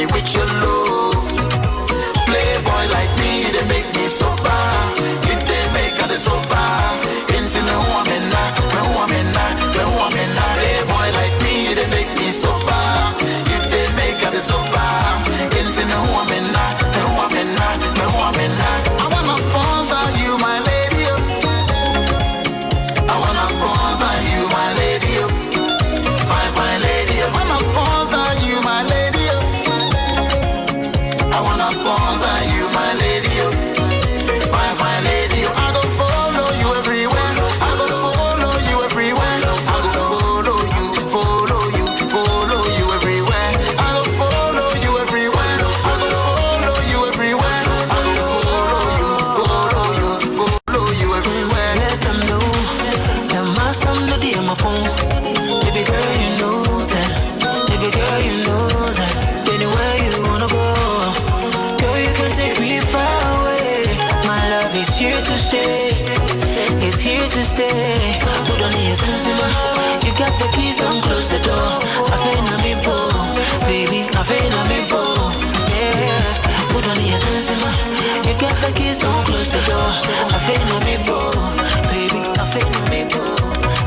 me with your love. Playboy like me, they make me so bad. If they make her so bad, into no woman now, no woman now, no woman now. Playboy like me, they make me so bad. If they make her so bad, into no woman now, no woman now, no woman now. I wanna sponsor you, my lady. I wanna sponsor you, my lady. Fine, fine lady. I wanna sponsor you, my lady. I wanna sponsor you, my lady. Fine, fine lady. I go follow you everywhere. I go follow you everywhere. I go follow you, follow you, follow you everywhere. I go follow you everywhere. I go follow you everywhere. I go follow you, follow you, follow you everywhere. Let them know that my son no dear my phone. Baby girl, you know that. Baby girl, you know that. Anywhere you wanna go, girl, you can take me far away. My love is here to stay. It's here to stay. Put on your sensima. You got the keys, don't close the door. I feel na me po, baby. I feel na me po, yeah. Put on your sensima. You got the keys, don't close the door. I feel na me po, baby. I feel na me po,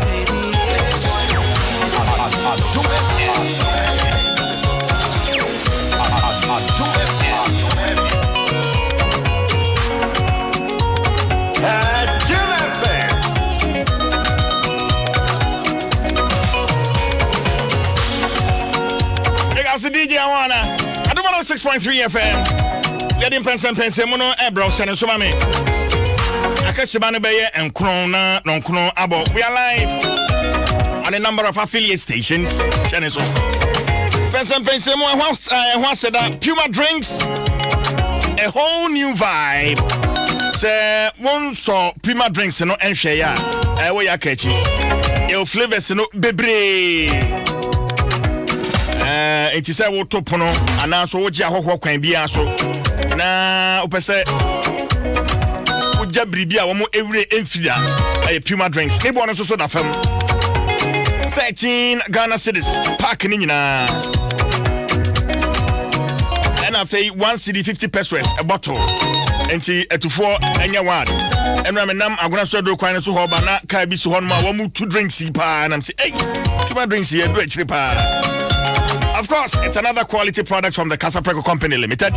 baby. The DJ Awana, Adom 106.3 FM. Adom Mpensenpensenmu no ebro sene so mame. Akasiba no beye enkron na nonkron abo. We are live on a number of affiliate stations. Sene so. Mpensenpensenmu ehwa said that Puma drinks a whole new vibe. Say one so Puma drinks no enhwe ya. We ya kachi. Your flavors no bebre. Enti say wo to pono ana so wo gi ahoho kwan bia so na opese wo ja bribia wo mo ewure emfida Puma drinks ebo no so da fam 13 Ghana cedis pack ni nyina and afei 1 cedi 50 pesos a bottle enti etufo enya wad enra me nam agona so do kwan so ho ba na ka bi so ho no ma wo mu 2 drinks pa na say hey Puma drinks here do achire pa. Of course, it's another quality product from the Casapreco Company Limited.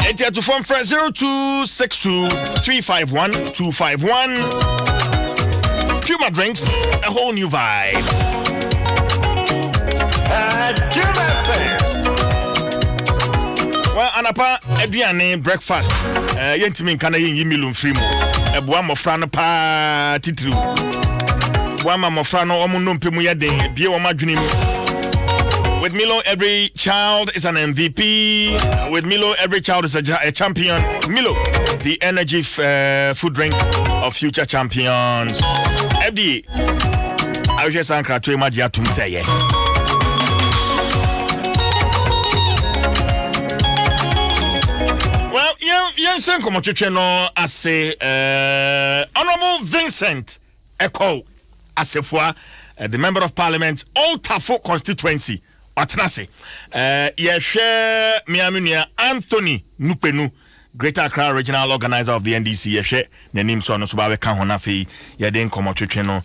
It's here to phone for 0262 351 251. Puma drinks, a whole new vibe. Well, anapa eduane breakfast. Yentimi kana yin milum free mo. Ebua mofra no pa titru. Wama mofra no omo no mpemu yeden bie wo madwene mu. With Milo, every child is an MVP. With Milo, every child is a champion. Milo, the energy food drink of future champions. FD, I was just anchored to imagine to say, well, yeah, come on, I say, Honorable Vincent Echo Asefua, the Member of Parliament, Old Tafo constituency. Atnase ye share miamunia Anthony Nupenu, Greater Accra Regional Organizer of the NDC ye share nanim so no so ba be kan hona fe ye de nkomo twetwe no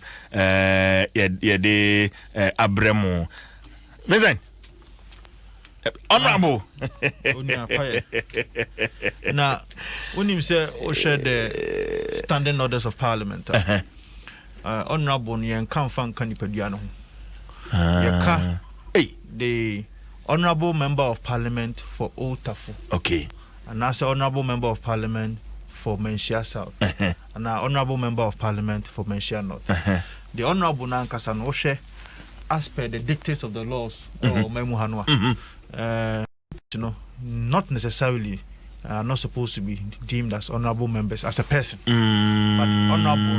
ye de abremu Vincent honorable na unim say o share the standing orders of parliament honorable yen kan fan kan nipadua no ye ka the Honorable Member of Parliament for Old Tafo. Okay. And that's the Honorable Member of Parliament for Menchia South. And our Honorable Member of Parliament for Menchia North. The Honorable Nankasa Oshe, as per the dictates of the laws, or Memuhanwa, you know, not necessarily not supposed to be deemed as honorable members as a person. But honorable,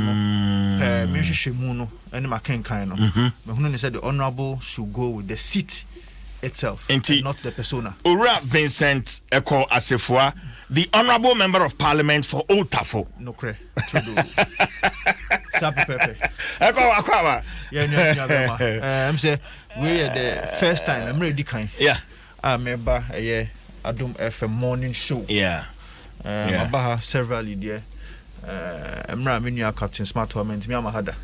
Mishimuno, and Macken Kaino. But when they said the honorable should go with the seat itself, and not the persona. Ura Vincent Eko Asefua, the honorable member of parliament for Old Tafo. No cre. Sapi Pepe. Eko Akwa. Yeah, I'm saying we are the first time. I'm ready kind. Yeah. member Adom FM morning show. Abaha severally there. Emra menu Captain Smart Torment me amahada.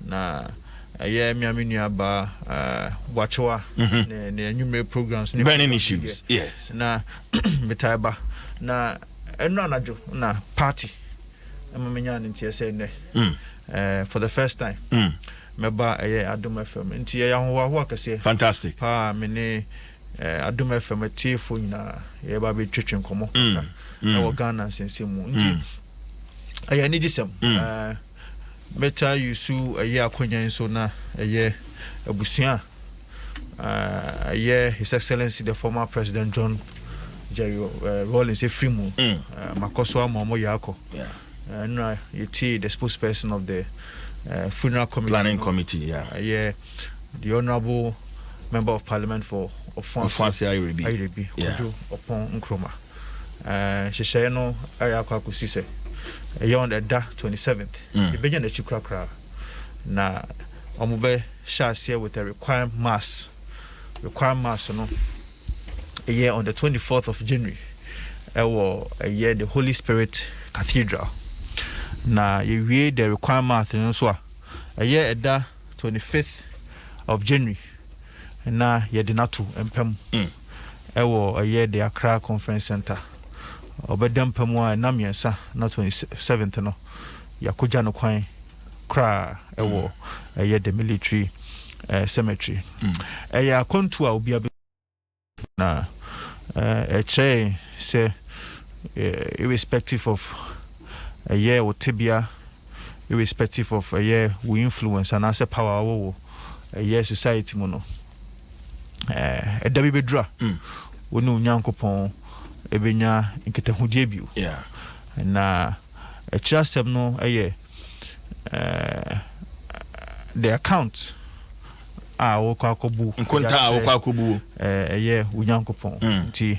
Na me ba watchwa ne numerous programs burning issues. Yes. Na betaiba na enra najo na party. Emamenya ntia say ne. For the first time. Meba Adom FM. Nti ya ho akase. Fantastic. Pa me ne Adom FM tiefo nyina ye ba be twetwe nkomo. Na wo Ghana Nsensemu. Nti aya ni disem. Meta yusu akonya nso na abusua His Excellency the former President John Jerry Rawlings Efrimu makoso amomo yako. And the spokesperson of the funeral committee, planning committee, the honorable member of parliament for Ofansi Ayrebi, upon Nkrumah. She say no ayakwa kusise. On the 27th, the begin the chikra na omube share with a required mass no a year on the 24th of January. A year the Holy Spirit Cathedral. Na ye the required mass no so a year at the 25th of January. Na ye dinatu empem. A year the Accra Conference Center. Obedem pemwa na miensa na 27th no yakoja no kwan kra ewo the military cemetery ya kontu a obi na che say irrespective of otibia irrespective of we influence and as a power wo society mu no edabi bedra wonu nyankopon ebenya nketahudie bio na achasem no the account wokwakobu nkonta wokwakobu unyankopon nti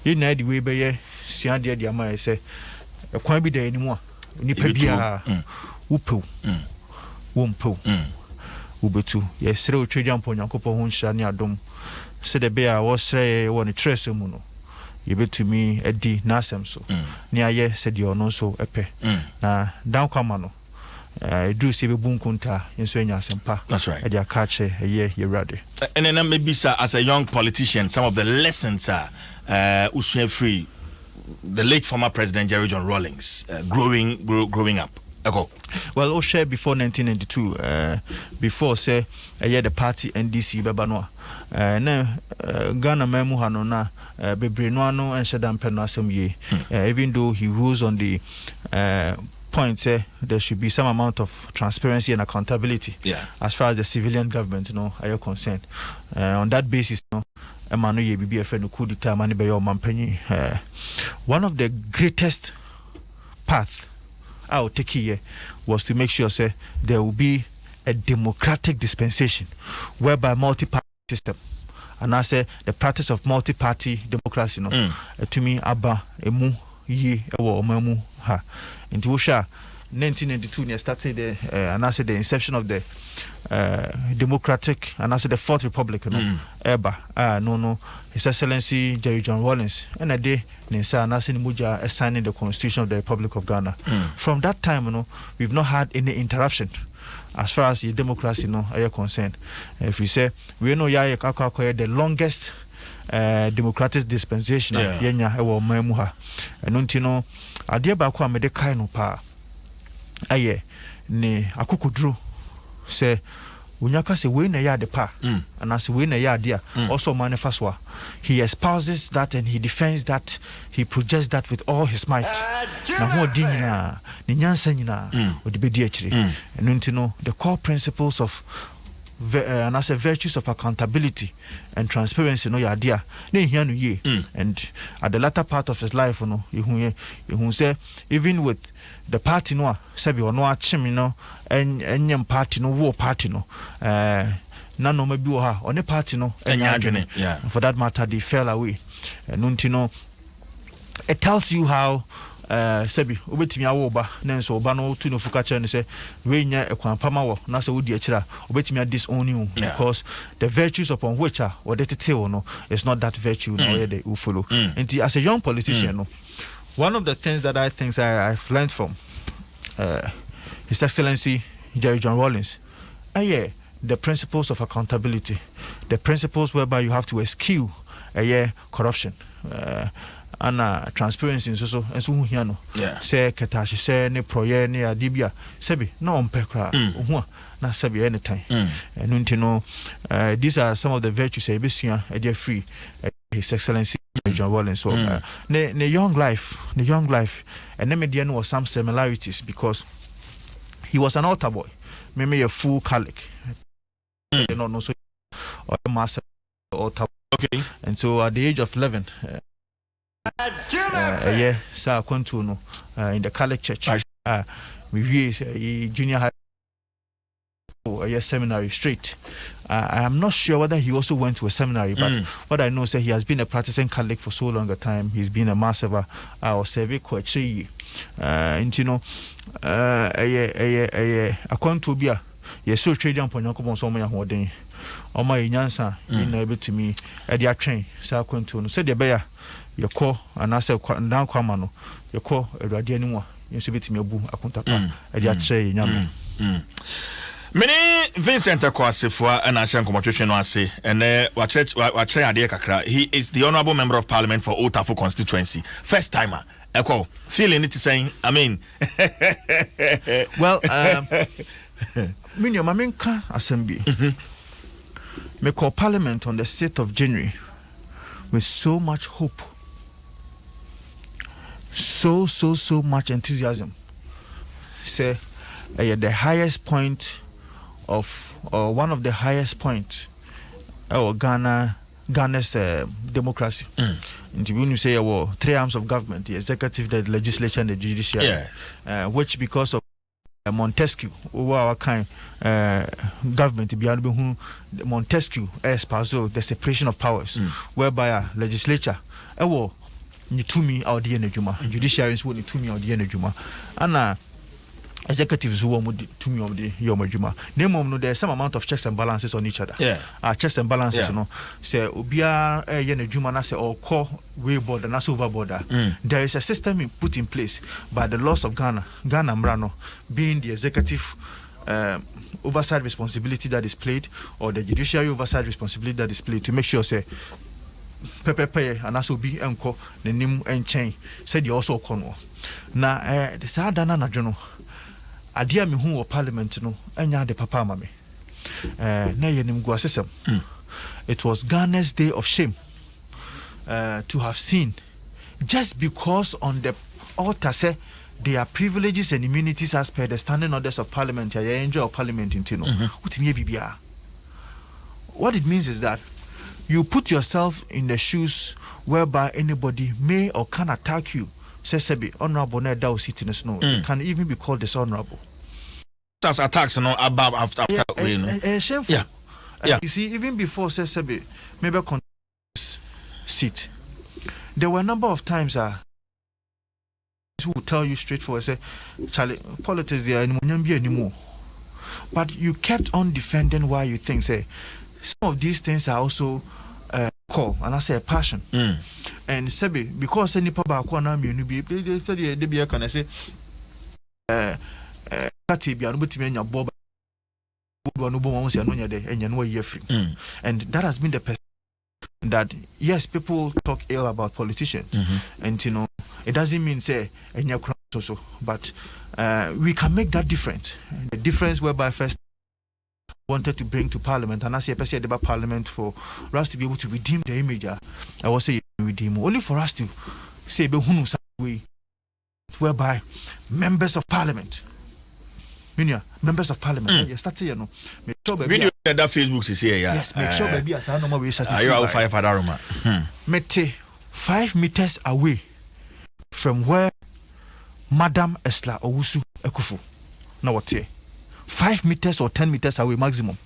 yina di we beye suade de ama ese kwan bi da animu a nipa bia upew wompew ubetu yesere otwedwa mpo nyankopon ho nhyira ne adom se de be a wosre woni trese mu no yebetumi edi nasem so ni aye se de ono so epe na dan kwama no edu se be bunkunta yenso enya asempa. That's right. Edia kache ye ready. And then maybe sir, as a young politician, some of the lessons are free the late former President Jerry John Rawlings growing up. Well, share before 1992, before say the party NDC bebano Ghana memu hano na bebre no ano enshedam peno asem ye. Even though he rules on the point say there should be some amount of transparency and accountability as far as the civilian government are concerned. On that basis emanu ye bibi efe no coup d'etat mani be yo mampanyi. One of the greatest path I'll take here was to make sure say there will be a democratic dispensation whereby multi-party system and I say the practice of multi-party democracy to me aba emu ye ewo omamu ha into Wusha 1992 near started and I say the inception of the democratic and I say the Fourth Republic eba no His Excellency Jerry John Rawlings and a day Nisa and I say Muja signing the Constitution of the Republic of Ghana. From that time we've not had any interruption as far as the democracy are concerned. If we say we know the longest democratic dispensation yenya ewo mamu ha eno ntino ade ba kwa mede kai no pa aye ne akukuduro se unyaka se we na ya de pa and as we na ya de also manifesto he espouses that and he defends that, he projects that with all his might na ho di nyina ne nyansa nyina odibedi akire eno ntino the core principles of and as a virtues of accountability and transparency and at the latter part of his life you say even with the party sabi ono achim enyem party war party nano maybe on a party for that matter they fell away and it tells you how sebi obetimi awoba na nso oba no tu no fuka che ne say we nya ekwanpama wo na say wodi akira obetimi disown you because the virtues upon which are or the tete no it's not that virtue now where they will follow. And as a young politician no, one of the things that I think I've learned from His Excellency Jerry John Rawlings, the principles of accountability, the principles whereby you have to eschew corruption and transparency and so here no say ketashi say ne proye ne adibia sebi na ompekra ho na sebi anytime and you know these are some of the virtues ebesua e dey free His Excellency John Rawlings. So the young life and then there was some similarities because he was an altar boy, maybe a full Catholic, you know, so or master altar. Okay. And so at the age of 11, so I went to in the Catholic church. We junior high seminary straight. I am not sure whether he also went to a seminary, but what I know is that he has been a practicing Catholic for so long a time. He's been a mass of our survey coach. And you know, according to Bia, you're still trading upon your common so many holding. Or my Yansa, able to me at the train. So I went to say the bear, your call, and I said, down Kwamano, your call, a radianua, you should be to me a boo, a contapa, at the train. Many Vincent Akwasifwa and Ashan Commotion Wasi and Watre Ade Kakra. He is the Honorable Member of Parliament for Otafu constituency. First timer. Echo. Feeling it saying, I mean. Well, Minyo Maminka Assembly. Me call Parliament on the 6th of January with so much hope. So much enthusiasm. Say, the highest point of one of the highest points Ghana's democracy. When you say three arms of government, the executive, the legislature, and the judiciary, which because of Montesquieu, over our kind government, Montesquieu espoused the separation of powers, whereby a legislature, you to me out the energy, judiciaries will to me out the energy, and executives who want to me of the Yomajuma. No, there's some amount of checks and balances on each other. Checks and balances, you know. Say, Ubia, Yenajuma, say, or core way border, not over border. There is a system put in place by the laws of Ghana, Mrano, being the executive oversight responsibility that is played, or the judiciary oversight responsibility that is played to make sure, say, Pepe and also be uncle, the name and chain, said you also corner. Now, the third Dana Journal. Adia me hu parliament no anya de papa ma me na yenim go asesem. It was Ghana's day of shame to have seen, just because on the altar say their privileges and immunities as per the standing orders of parliament, enjoy of parliament in Tino. What it means is that you put yourself in the shoes whereby anybody may or can attack you. Sebi honorable na da sitting no can even be called dishonorable. That's attacks no above after you know. Shameful. Yeah. You see, even before Sebi maybe seat, there were a number of times who will tell you straightforward, say, Charlie, politics there anymore. But you kept on defending why you think, say, some of these things are also call and I say a passion. And Sebi, because any papa na me no be they said they be can I say Katibia no betime nya bob no bo won say no nya de enya no ye free. And that has been the person that yes, people talk ill about politicians and you know it doesn't mean say enya so but we can make that difference. The difference whereby first wanted to bring to parliament, and I say especially about parliament for us to be able to redeem the image. I was saying redeem only for us to say behunu way whereby members of parliament, members of parliament, you start you know, make sure video that Facebook is here, yes, make sure baby as I know we are you 5 Adaruma? Mete 5 meters away from where Madam Esla Owusu Ekufu now what here 5 meters or 10 meters away maximum.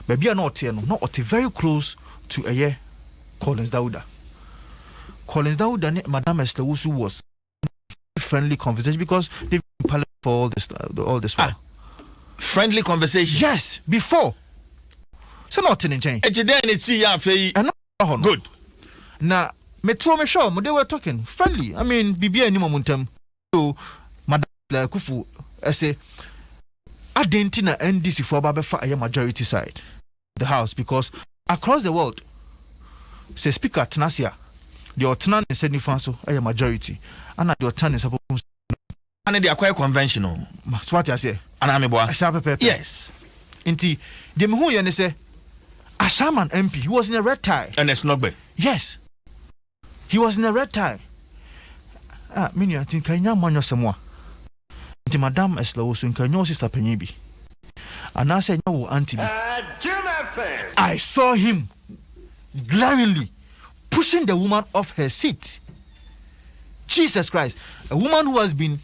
Baby are not here, not very close to a year. Collins Dauda, Madam Esther Wusu was friendly conversation because they've been in parliament for all this while. Friendly conversation. Yes, before. So not in change. And good. Now, me sure they were talking friendly. I mean, BBA ni momentum. So, Madam Kufu, I say, I didn't know NDC for a majority side, the House, because across the world, say Speaker Tanasia, the Otanan is sending Franco a majority, and the Otan is supposed to. And they are quite conventional. That's what I say. And I'm a boy. Yes. Inti, the Muhu say, a Shaman MP, he was in a red tie. And it's not bad. Yes. He was in a red tie. Mini, I think I know man yourself. Inti Madame Esla was in Kanyo Sister Penyibi. And I said, no, Auntie. I saw him glaringly pushing the woman off her seat. Jesus Christ. A woman who has been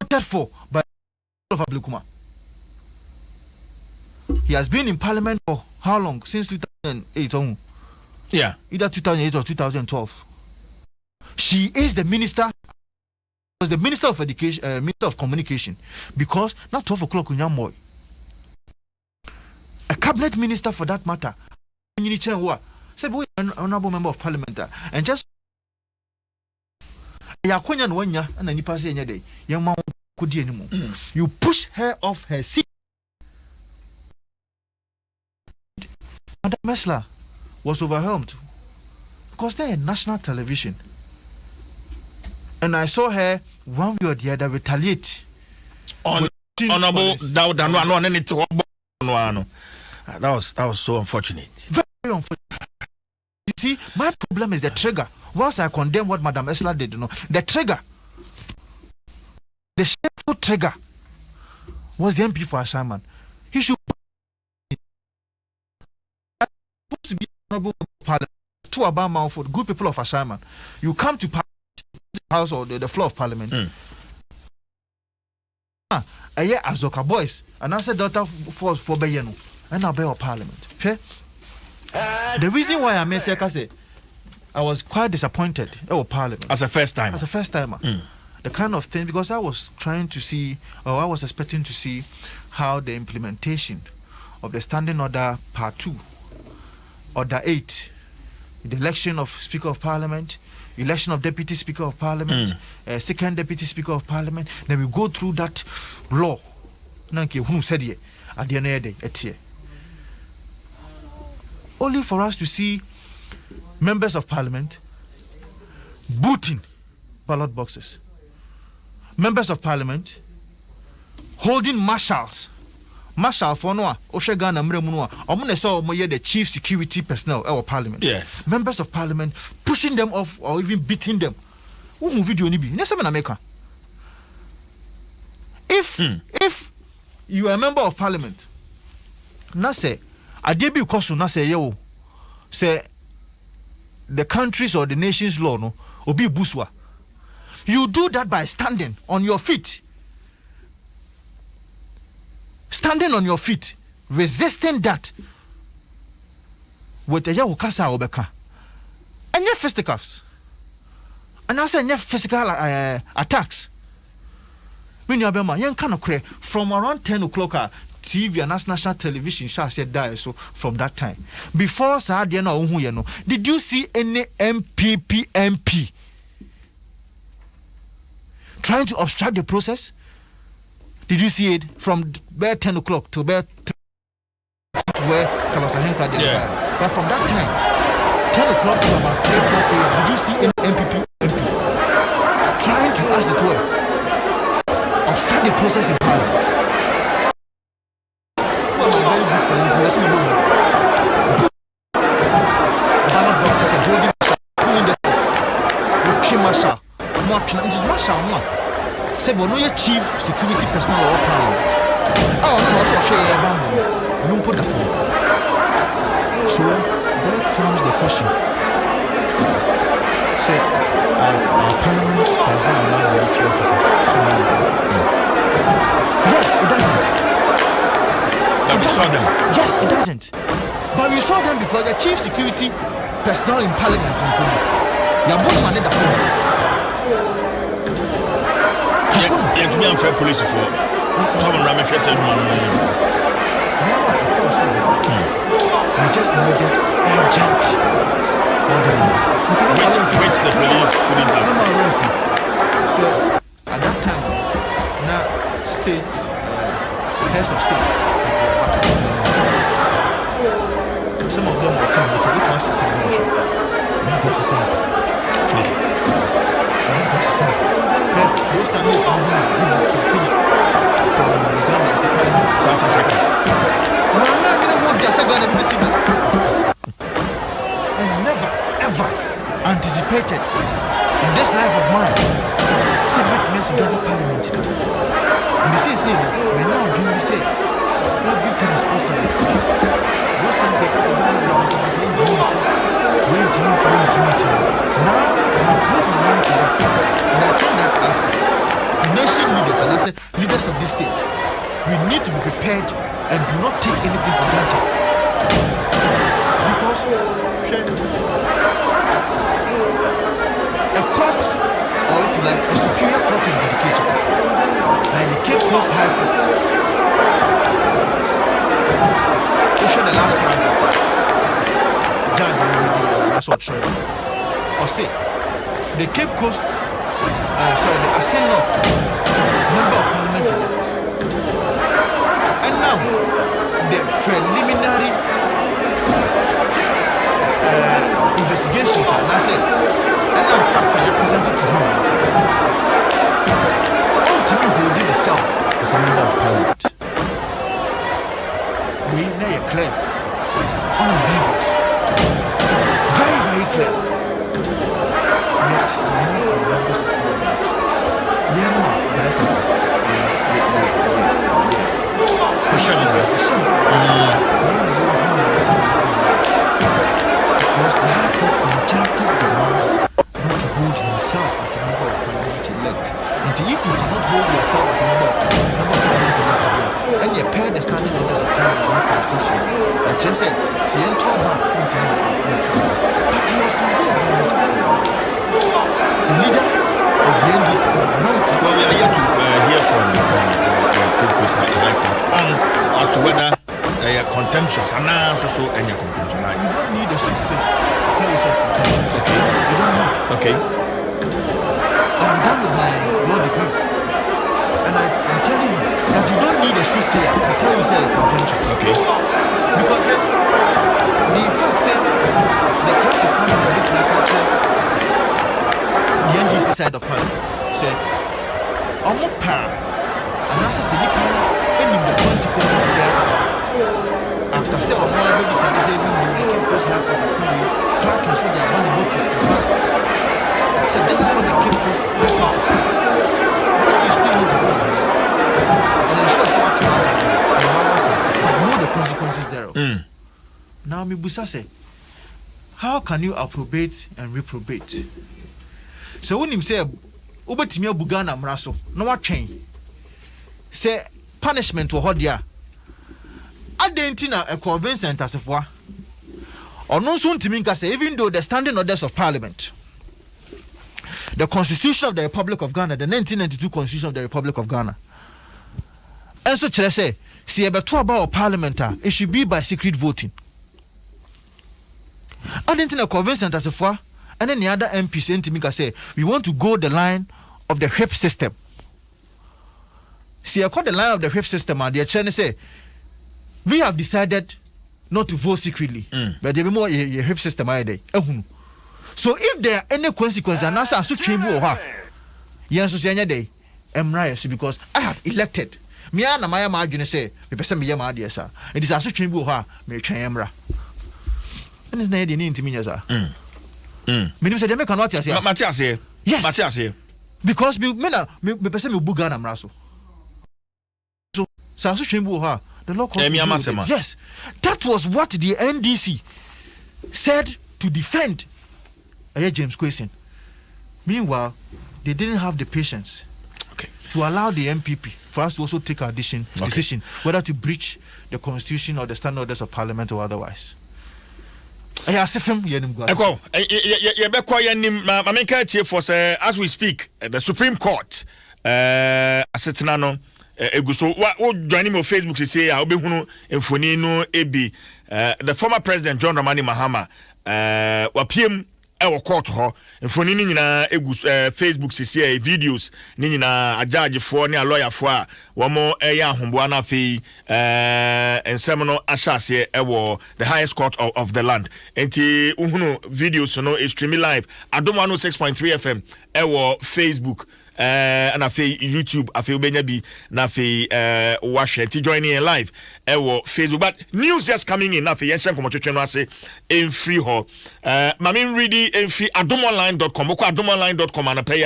voted for by of Ablekuma. He has been in parliament for how long? Since 2008. Yeah. Either 2008 or 2012. She is the minister. Was the minister of education, minister of communication, because not 12 o'clock in Yamoy. A cabinet minister for that matter. Say, boy, an honorable member of parliament, and just you push her off her seat. Madam Mesla was overwhelmed because they're national television. And I saw her one way or the other retaliate. Honorable, that was so unfortunate. Very unfortunate. You see, my problem is the trigger. Whilst I condemn what Madam Esla did, the trigger, the shameful trigger, was the MP for Ashaman. He should supposed to be honorable parliament to Obama for good people of Ashaman. You come to the house or the floor of parliament. Azoka boys, and I said daughter for Bayeno, and I'll be of parliament. Okay? The reason why I may say, I was quite disappointed at parliament. As a first timer. As a first timer. The kind of thing, because I was trying to see, or I was expecting to see how the implementation of the Standing Order Part 2, Order 8, the election of Speaker of Parliament, election of Deputy Speaker of Parliament, second Deputy Speaker of Parliament, then we go through that law. Who said it at the end of the day? Only for us to see members of Parliament booting ballot boxes. Members of Parliament holding marshals. Marshal for no Oshegana Mremunwa. Omune saw the chief security personnel of Parliament. Yeah. Members of Parliament pushing them off or even beating them. Who video ni bi? If you are a member of Parliament, na say adebi ukosu na say yo say the countries or the nation's law no obi buswa. You do that by standing on your feet. Standing on your feet, resisting that with the Yahukasa Obeka. And your fisticuffs. And I say, physical attacks. When you are young kind of cray from around 10 o'clock, TV and national television shall say die so from that time. Before Sadiana, did you see any MP trying to obstruct the process? Did you see it from where 10 o'clock to where Kalasahenka did? Yeah. But from that time, 10 o'clock to about 3 4 a.m., did you see any MP trying to, as it were, obstruct the process in Parliament? One of my very good friends, let's me know. Ballot boxes and holding pulling the Marshal. Marshal. Say, but no, your chief security personnel or Parliament. Oh, no, also share your bamboo. You don't put that for. So, there comes the question. Say, our Parliament does not allow military officers. Yes, it doesn't. But we saw them. Yes, it doesn't. But we saw them because the chief security personnel in Parliament in Kuru. You are born man in the phone. Yeah, to be unfair police for someone ram if you said man. We just needed urgent orders. Which the police couldn't have. So at that time, now states, heads of states, some of them were telling me to look at the nation. Those time it's from Uganda as a parliament. South Africa. I never ever anticipated in this life of mine. Said which means Uganda parliament. And they say, we're now doing the same. Everything is possible. Most times they say Ghana was intimacy. Now I have closed my mind to that. And I think that as nation leaders, and I said leaders of this state, we need to be prepared and do not take anything for granted. Because a court, or if you like, a superior court of education, like the Cape Coast High Court, the last paragraph, judge that's what true. Or say, the Cape Coast, the Aseno member of parliament elect, and now the preliminary investigations are now said, and now facts are presented to him. Ultimately, holding the self as a member of parliament. We now are clear, unambiguous, very, very clear. Yet, we have members of parliament. We are not because the High Court injuncted the man not to hold himself as a member of parliament elect. And if you cannot hold yourself as a member of parliament elect, and you pair the standing orders of parliament constitution, and just said, see, enter back into but he was convinced by his people. The leader of the NDC, well, we are here to hear from the Cape Coast High Court on as to whether they are contemptuous and now so any contemptuous. You don't need a seat say, tell yourself contemptuous. Okay. You don't need. Okay. I'm done with my law degree. And I'm telling you that you don't need a seat say, I tell you say contemptuous. Okay. Because the fact said the clerk of parliament which now capture the NDC side of parliament said, and that's a silly any the consequences thereof. After say or more baby said they the Cape Coast High Court clerk and so they are one notice in parliament. So this is what the Cape Coast High Court is saying. What if you still want to go ahead and ensure someone to but know the consequences thereof? Now Mibusa say, how can you approbate and reprobate? So when him say Ubetimia Bugana Mraso, no what change. Say punishment to Hodia. Adentina a convince and Tasifwa. Or no soon to mean say, even though the standing orders of parliament, the Constitution of the Republic of Ghana, the 1992 Constitution of the Republic of Ghana, and so say, see about about parliament, it should be by secret voting. Adentina convince and Tasifwa. And then the other MP sent to me say, we want to go the line of the whip system. See, I call the line of the whip system, and they're trying to say, we have decided not to vote secretly. But there be more a whip system either. So if there are any consequences, and that's a change or her, yes, so say day, because I have elected. Me and my margin say, me person me yama dear sir. It is a change or her, me change. And it's not any to me, sir. Meaning say they make cannot say. Matthias here. Yes. Matthias here. Because me person me bugana mraso. So Sasu Chimbu ha the law yes. That was what the NDC said to defend James Kwesen. Meanwhile, they didn't have the patience to allow the MPP for us to also take our decision whether to breach the constitution or the standard orders of parliament or otherwise. As we speak, the Supreme Court asetena no eguso wo join me on Facebook to say obehunu emfoni no ebi the former president John Dramani Mahama wapiem ewo court ho emfoni ni nyina egus Facebook sisi videos ni nyina ajage fo ne lawyer fo a wo mo eya ahomboa na fe ensem no ahyase ewo the highest court of the land enti uhunu videos no is streaming live Adom 106.3 FM ewo Facebook and afi YouTube afi ubenya bi na afi watch it joining in live ewo Facebook but news just coming in afi yenshen komotwetwe no ase en free ho mami ready en free adomonline.com okwa adomonline.com and pay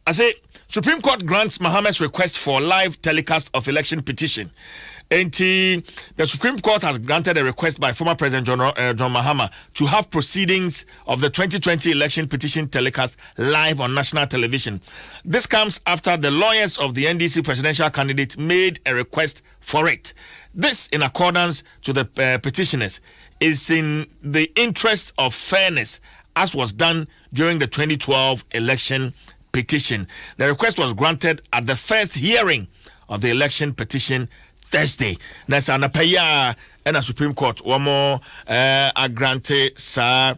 I say Supreme Court grants Mohammed's request for live telecast of election petition. And the Supreme Court has granted a request by former President John Mahama to have proceedings of the 2020 election petition telecast live on national television. This comes after the lawyers of the NDC presidential candidate made a request for it. This, in accordance to the petitioners, is in the interest of fairness, as was done during the 2012 election petition. The request was granted at the first hearing of the election petition Thursday. That's an apaya and a Supreme Court. One more a granted sa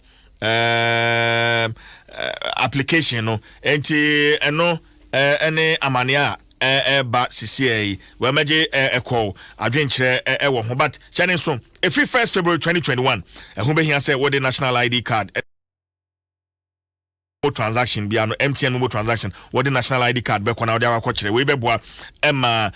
application no. Enti no any amania ba CCA. We meje a call. Adventure wo ho but channel so. Every 1st February 2021. Who be here say what the national ID card. Transaction be an MTN mobile transaction what the national ID card be kona dia akwa kire we be boa ema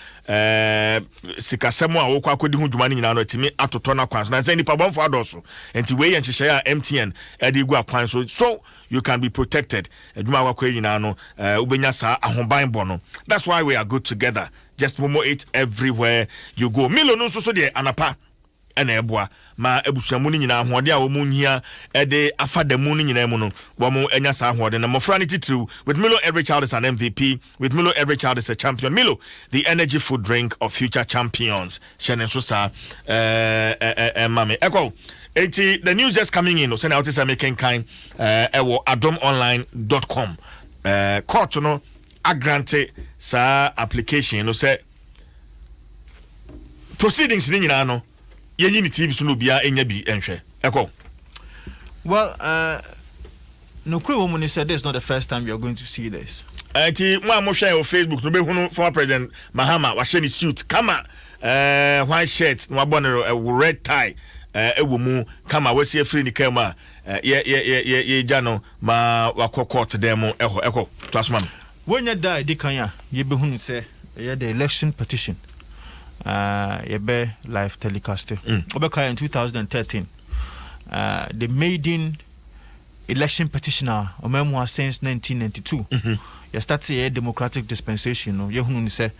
sikasemo a wo kwa kodi hu dwuma ni nyina no timi atoto na kwan so na say nipa bonfo adoso enti we ye nhihye ya MTN e de gu akwan so you can be protected dwuma akwa nyina no ubenya sa ahoban bo no that's why we are good together just momo it everywhere you go Milo no so de anapa ena eboa ma ebusuamu ni nyina ahode a wo mu nhia ede afadamu ni nyina mu no wo mu enya sa ahode na mofra ni titru with Milo every child is an MVP with Milo every child is a champion Milo the energy food drink of future champions shene so sa mame eko enti the news just coming in so na what is making kind ewo adomonline.com court no agrante sa application no say proceedings ni nyina no yenyi TV so no bia enya bi enhwe eko well no kwe woman said this is not the first time you're going to see this ati mo amhwe on Facebook no be hunu former president Mahama wa share ni suit kama white shirt no abon red tie ewo mu kama wasi afri ni kama ye jano ma wakọ court dem eko to asoma when you die di kan ya ye be hunu say ye the election petition yebe live telecast obeka in 2013 the maiden election petitioner omemwa since 1992 you start a democratic dispensation no ye hunu ni say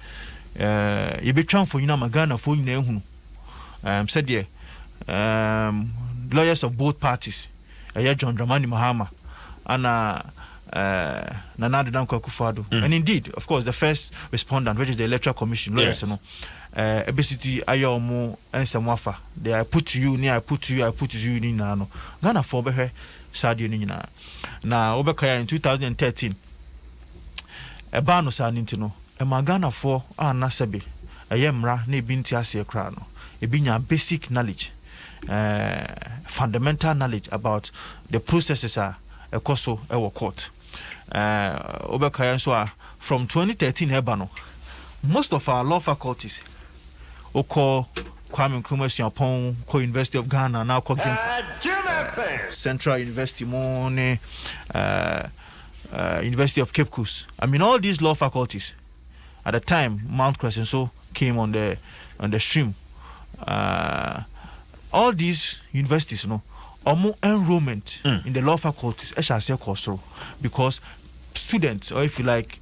ye be twan for yina magana for yina ehunu said there lawyers of both parties John Dramani Mahama and Nana Danko Akufo-Addo and indeed of course the first respondent which is the Electoral Commission lawyers no obesity ayomo ensemwafa they I put to you I put to you ni na no Ghana for be sadio ni nyina na obekaya in 2013 eba no sa ninti no e ma Ghana for anasebe eyemra na ebinti ase kra no ebinya basic knowledge fundamental knowledge about the processes ekoso ewo court obekaya so from 2013 eba no most of our law faculties Oko Kwame Nkrumah Siapon ko University of Ghana now ko Central University Mone University of Cape Coast. I mean all these law faculties at the time Mount Crescent so came on the stream. All these universities omo enrollment in the law faculties because students or if you like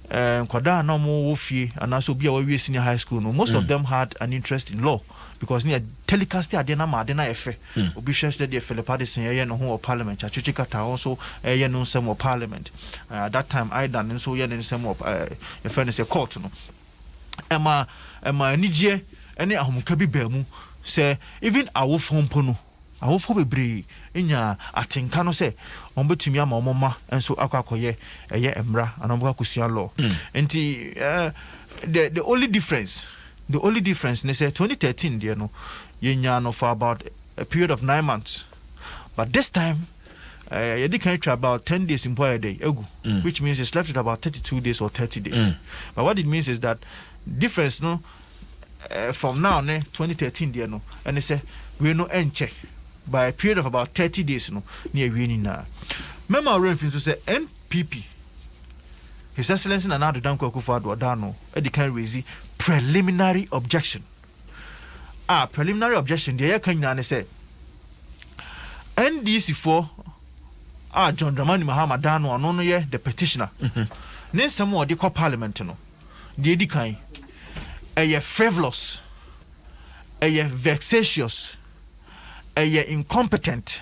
kwada na mo wofie anaso bia wa senior high school no most of them had an interest in law because near telecast adena ma adena efe obi share the Philip Addison ye no ho parliament achichikata also ye no nsem parliament at that time I done so ye no nsem e fe no say court no ema nigye ene ahomka bi ba mu say even awofo mpo no awofo bebree enya atenka no se ombetumi ama omoma enso akwakoye eye emra anambuka kusua law enti the only difference ne say 2013 there no yenya no for about a period of 9 months, but this time you can try about 10 days in a day which means it's left at about 32 days or 30 days but what it means is that difference no from now 2013 there no and they say we no enche by a period of about 30 days no near winning now. Remember reference to say NPP His Excellency Nana Addo Dankwa Akufo-Addo Adano e can raise preliminary objection. Preliminary objection there can you say NDC4 John Dramani Mahama Dano no ye the petitioner. Ne some the co parliament no. The edikan frivolous, vexatious, incompetent,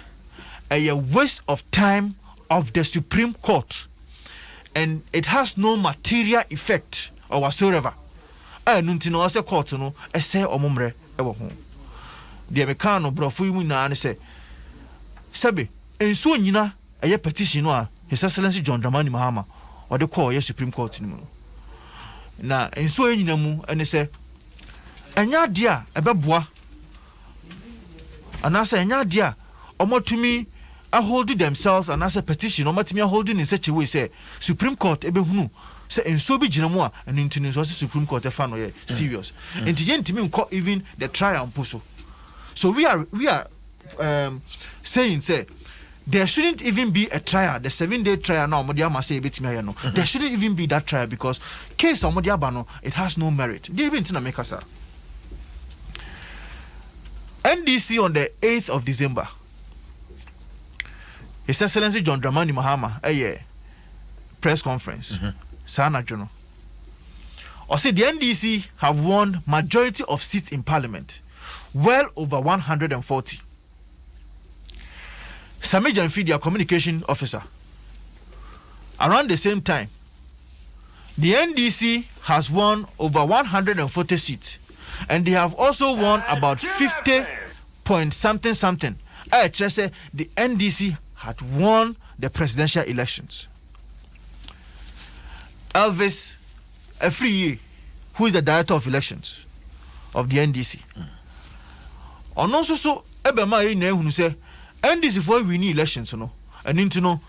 a waste of time of the Supreme Court, and it has no material effect or whatsoever. Nuntino as a court no, a say omumre ewo ho. The Americano brofu mu na say, Sabi, and so nyina a petition no His Excellency John Dramani Mahama or the call Supreme Court no. Na enso enyina mu ene se enya dia ebeboa anasa enya dia omotumi hold themselves anasa petition omotumi hold in such a way say Supreme Court ebehunu se enso bi gina mu a enu ntini so Supreme Court e fa no ye serious enti ye ntimi nko even the trial poso. So we are saying say there shouldn't even be a trial, the 7-day trial now. There shouldn't even be that trial because case it has no merit. NDC on the 8th of December. His Excellency John Dramani Mahama, press conference. Sana Jono. Or say the NDC have won majority of seats in Parliament, well over 140. Sami Janfi, their communication officer. Around the same time, the NDC has won over 140 seats, and they have also won about 50 point something. I just say the NDC had won the presidential elections. Elvis Afriye, who is the director of elections of the NDC, and also so Ebema who say NDC for winning elections no and into no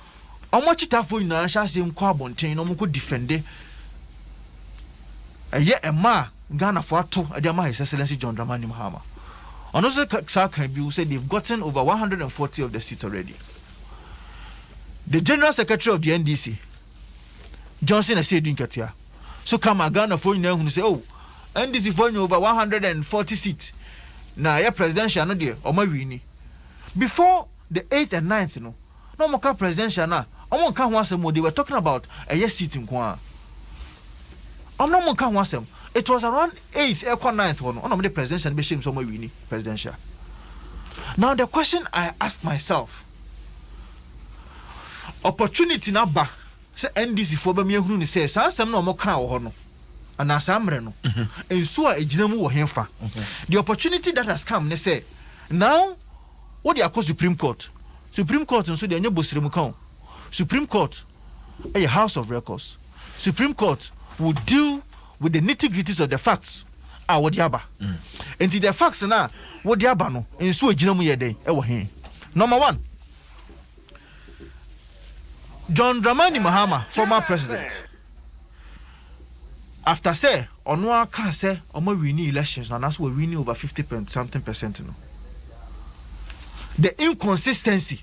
omachita for na sha sem kwa bonten no mko defend ema Ghana for ato adama His Excellency John Dramani Mahama. And also can be say they've gotten over 140 of the seats already. The General Secretary of the NDC Johnson said Dinkatia. So come Ghana for you who say NDC for over 140 seats. Na ya presidential no there o ma wini. Before the 8th and 9th, no more presidential na. They were talking about a yes seat in Kwa. It was around 8th, 9th, on the presidential be shame somewhere we presidential. Now the question I ask myself, opportunity na ba say NDC for be me hunu ni say some no more ka wo no. And as amre no. Enso a ejina mu wo hemfa. The opportunity that has come, they say, now what they call Supreme Court and so they are Supreme Court a house of records. Supreme Court will deal with the nitty-gritties of the facts. What yaba and the facts na what yaba no and so ejinamu yede ewo he. Number 1, John Dramani Mahama, former president, after say onwa ka say omo win elections and that's we win over 50% no. The inconsistency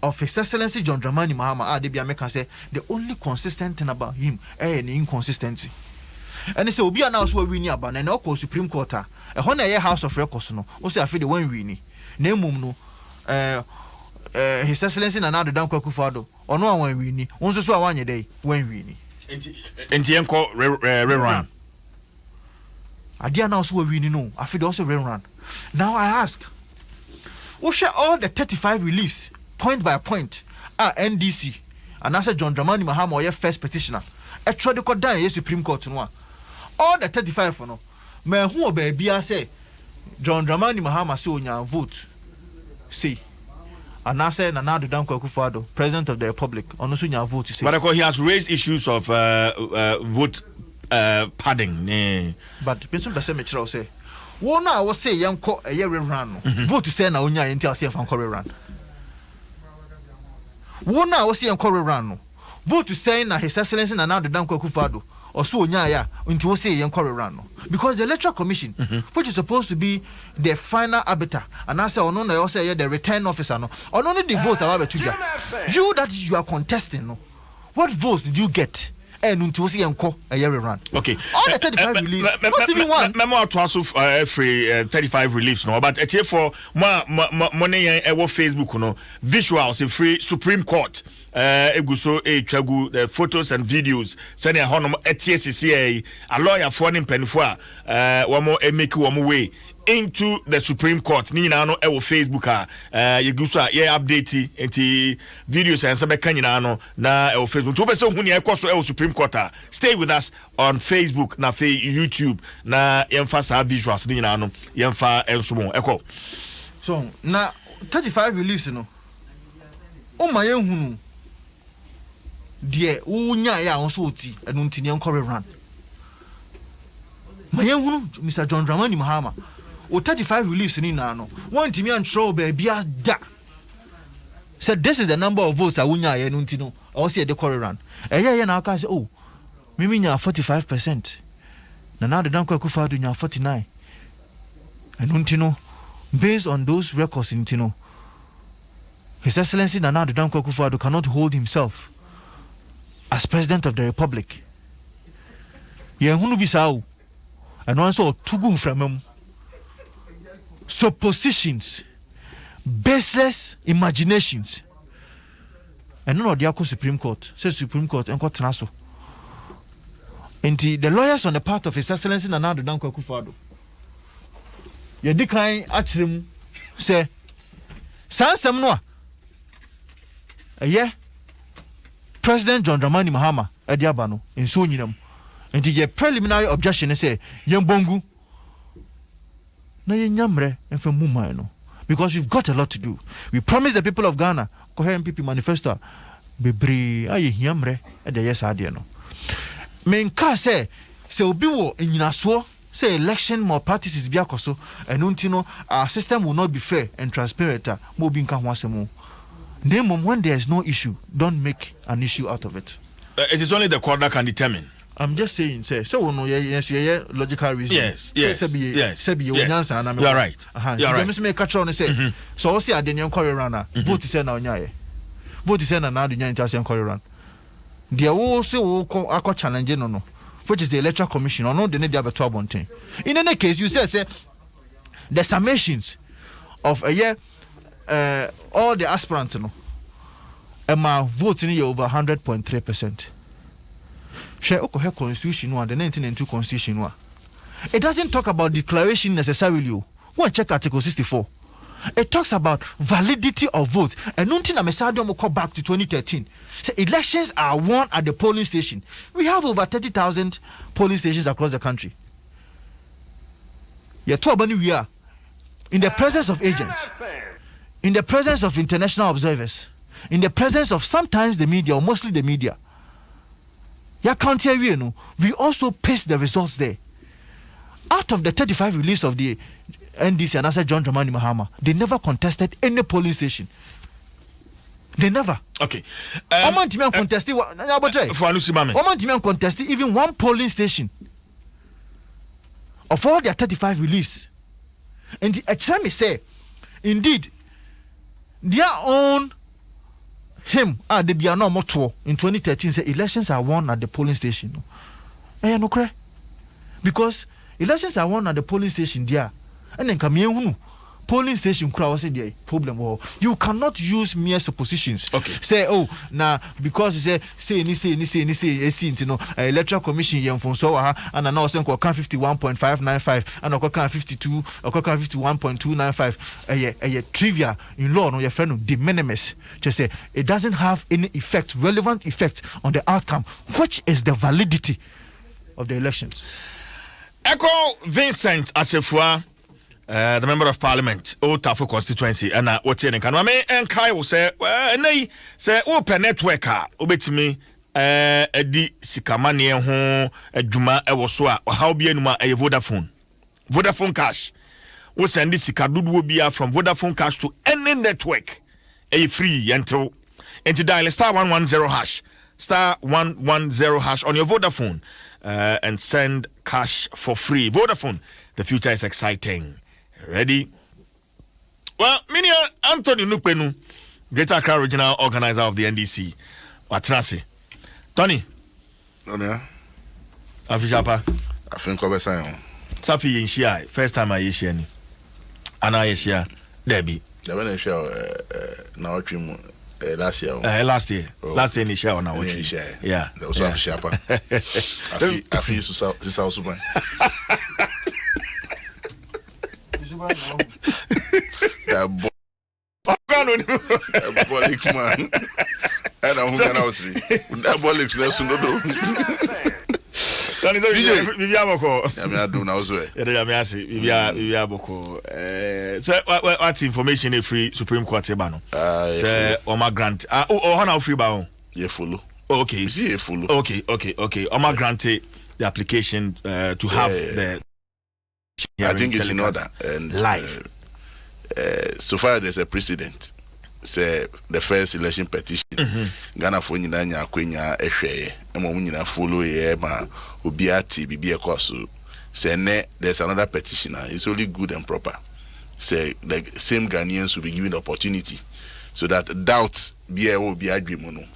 of His Excellency John Dramani Mahama, they be American say the only consistent thing about him an inconsistency. And they say Obi now so we about and now Supreme Court a House of Records no. O say after the one we name no His Excellency Nana Addo Dankwa Akufo-Addo ono one we ni. Onso so awanye day when we ni. Enti enko rerun. Adia now so we ni no. After also rerun. Now I ask, we share all the 35 reliefs point by point NDC and I said John Dramani Mahama or your first petitioner a tried to Supreme Court no all the 35 for no man who baby I say John Dramani Mahama say onya vote say and I say Nana Addo Dankwa Akufo-Addo, President of the Republic, on also vote to say. But he has raised issues of vote padding. But Mpensenpensenmu say, "One I was say young co a year run. Vote to say na onya until I say from Korea run. One I was say young Korea run. Vote to say na His Excellency Nana Addo Dankwa Akufo-Addo or so onya ya until say young Korea run. Because the Electoral Commission, which is supposed to be the final arbiter, and I say, oh no, I also say the return officer, no, or only the votes are about to get. You that you are contesting, no, what votes did you get? And until see and call a year run. Okay. All the 35 reliefs. Not even one. Memo to us free 35 reliefs, no, but it's here for money and Facebook, no, visuals, a free Supreme Court. Eguso tragu the photos and videos sending a honor TSCCA a lawyer for him penfua one more make one way into the Supreme Court ni na no e wo Facebook yeguso a ye update enti videos and sabe kan na no na e wo Facebook to be so hu ne e koso e wo Supreme Court stay with us on Facebook na YouTube na yemfa sa visuals ni na no yemfa enso eko so na 35 release no o ma yen hunu die unya ya onso oti enu ntini enkore run mayen hunu Mr. John Dramani Mahama o 35 release ni na no won ntimi antro ba bia da said this is the number of votes awunya ya enu ntino o se de kore run eye na aka say oh mimi nya 45% na Addo Dankwa Akufo-Addo nya 49 enu ntino based on those records ntino His Excellency Nana Addo Dankwa Akufo-Addo cannot hold himself as President of the Republic. Yenhunu bisau and also tugu from suppositions, baseless imaginations. And no the Supreme Court says Supreme Court and court transfer. And the lawyers on the part of His Excellency Nana Addo Dankwa Akufo-Addo. Ye decline actually say sansam no yeah. President John Dramani Mahama Ediabano in so nyinam and the preliminary objection say yembongu na yenyamre enfem muma no because we've got a lot to do. We promised the people of Ghana coherent people manifesto bebre aye hiamre e de yes ade no menka say obi wo enyinaso say election more practices bi akoso enu ntino our system will not be fair and transparent mo bi nka ho asemo. Name when there is no issue, don't make an issue out of it. It is only the court that can determine. I'm just saying, say so no yes logical reason. Yes. You are right. You are right. Me catch on say so o say adenye nkore run vote say na onyaye. Vote say na adenye ntia say nkore run. There wo say wo akọ challenge no which is the Electoral Commission or no the need to abonten. In any case you say the summations of a year all the aspirants no voting you over 100.3%. Share okohe constitution one the 1992 constitution one. It doesn't talk about declaration necessarily. One check Article 64. It talks about validity of votes. And nothing na mesado mo call back to 2013. So elections are won at the polling station. We have over 30,000 polling stations across the country. We are in the presence of agents, in the presence of international observers, in the presence of sometimes the media or mostly the media. We also paste the results there. Out of the 35 reliefs of the NDC and I said John Dramani Mahama, they never contested any polling station. They never. Okay. Contested even one polling station of all their 35 reliefs. And the extremists say, indeed, their own him they be no more in 2013 say elections are won at the polling station. No cry. Because elections are won at the polling station there. And then come polling station crowd say the problem. You cannot use mere suppositions. Okay. Say now because say Electoral Commission yem from so and now say can 51.595 and can 52 or can 51.295 trivia in law no your friend de minimis just say it doesn't have any relevant effect on the outcome, which is the validity of the elections. Echo Vincent Asefua the member of parliament, Otafo constituency, and what's in Kaname and Kai will say, nay, say, open network, obetimi, Edi Sikamani, a Juma, a Waswa, or how be a Vodafone cash. We send this Sikadud will be from Vodafone cash to any network, a free until dial star 110 hash, star 110 hash on your Vodafone, and send cash for free. Vodafone, the future is exciting. Ready? Well, Minia Anthony Nupenu, Greater Accra Regional Organizer of the NDC. Watrasi. Tony. Onia. Afishapa. I think over sign. Safi Yinshia, first time I share ni. Ana Yeshia, Debbie. The one I share now last year. Last year. Last year in Share now. Yeah. There was Afishapa. I feel this house. That boy, man. And I'm going to say, that boy looks less than what information is free Supreme Court Sebano? Say, Oma grant. Oh, how free bound? Yeah, follow. Okay. Okay. Oma granted the application to have the. I think it's in order and live. So far, there's a precedent. Say the first election petition. Ghana for Nina Quenya Eshe, and Monina follow ma Ubiati Bibia Kosu. Say there's another petitioner. It's only good and proper. Say the same Ghanaians will be given the opportunity, so that doubts be agreement.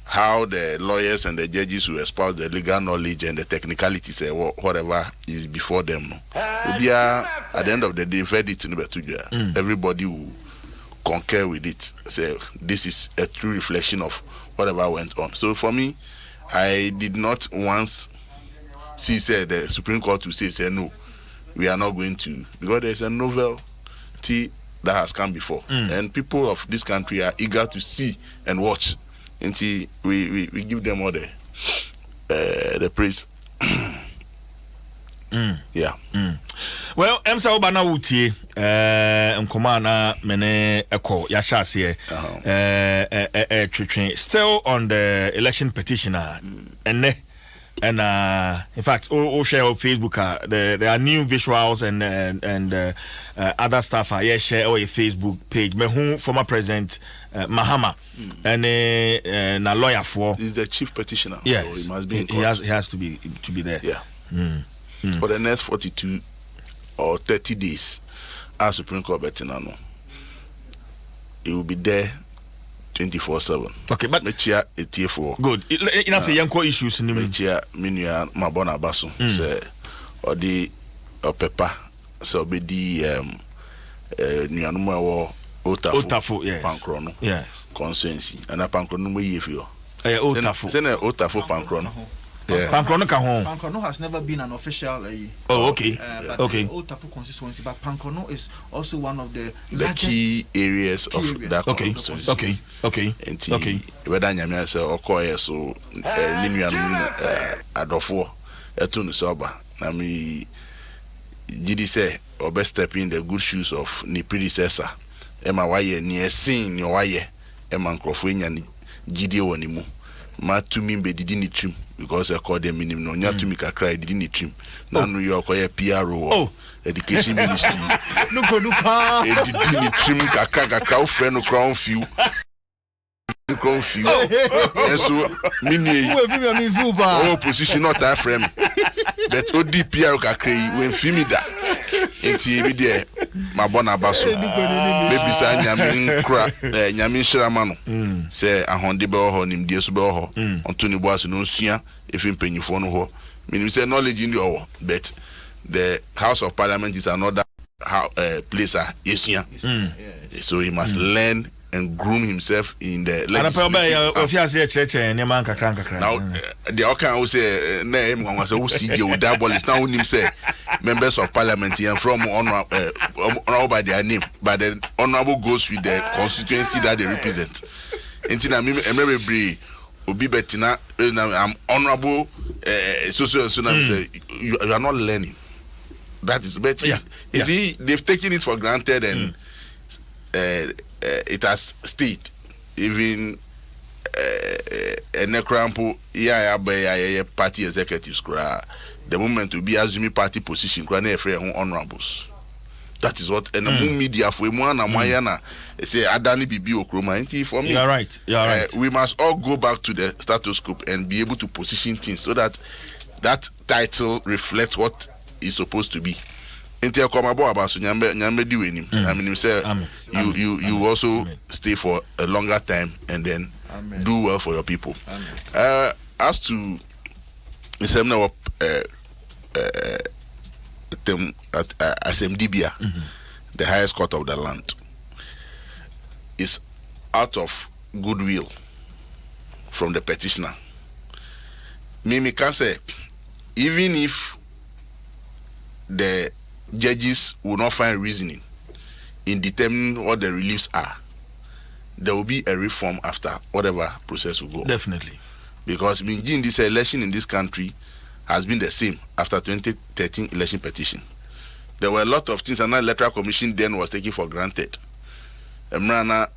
How the lawyers and the judges will espouse the legal knowledge and the technicalities, whatever is before them. At the end of the day, verdict in everybody will concur with it. Say this is a true reflection of whatever went on. So for me, I did not once see the Supreme Court to say no, we are not going to, because there is a novelty that has come before, and people of this country are eager to see and watch. Until we give them all the praise. Yeah. Well, Emsa Obana Wuti, Mkomana Mene Eko Yashasi, still on the election petitioner, and in fact, all share on Facebook. There are new visuals and other stuff. I share on a Facebook page. Me who former President Mahama and a lawyer for. He's the chief petitioner. Yes, so he must be. He has to be there. Yeah. For the next 42 or 30 days, our Supreme Court Betinano, he will be there 24/7. Okay, but good. Enough yanko issues in the Minia Mabona Basso say or the Pepper so be the Nianuma Otafo yes. Pancrono yes consensi and a Pancrono Yefio. Otafo. Send a Otafo Pancrono. Yeah. Pancrono has never been an official. Okay. Okay. Otafo constituency, but Pancrono is also one of the key areas of that constituency. Okay. Okay. Whether Nyamia say or Koya so Nimuan Adofo Etun Soba. I mean, Gidi say or best step in the good shoes of ni predecessor. Emma Waye near seeing your Waye, Emma Crofwin Gidi Wanimu. Ma to me be didn't trim because I call them minimum. No, you have to make a cry, didn't trim. Now, New York, or PRO, Education Ministry. Look, didn't trim a cow friend of crown few. Crown few. And so, position not that frame. But ODPR cray when Fimida. And TV there, my bona basso. Baby San Yamin crack, Yamin Sharamano. Say a Hondibel ho, Nim Diasubo, Antony Boas no Sia, if in penny for no. Meaning, say knowledge in the hour, but the House of Parliament is another place, yes, so he must learn and groom himself in the legislature. Now, the Okan will say, name was a CJ double is now him say members of parliament and from honorable by their name, but the honorable goes with the constituency that they represent. Until I remember Obi Betina, I'm honorable, so you are not learning. That is better. You see, they've taken it for granted and it has stayed. Even Nekrampo, party executives, the moment to be assuming party position, honorables. That is what and the media for one and Mayana say Adani Bibi Okroma. For me, you're right. We must all go back to the status quo and be able to position things so that that title reflects what is supposed to be. I mean, you say you also stay for a longer time and then do well for your people. As to the SMDBia, the highest court of the land, is out of goodwill from the petitioner. Mimi can say, even if the judges will not find reasoning in determining what the reliefs are, there will be a reform after whatever process will go. Definitely. Because this election in this country has been the same after 2013 election petition. There were a lot of things, and the electoral commission then was taken for granted. Mrana,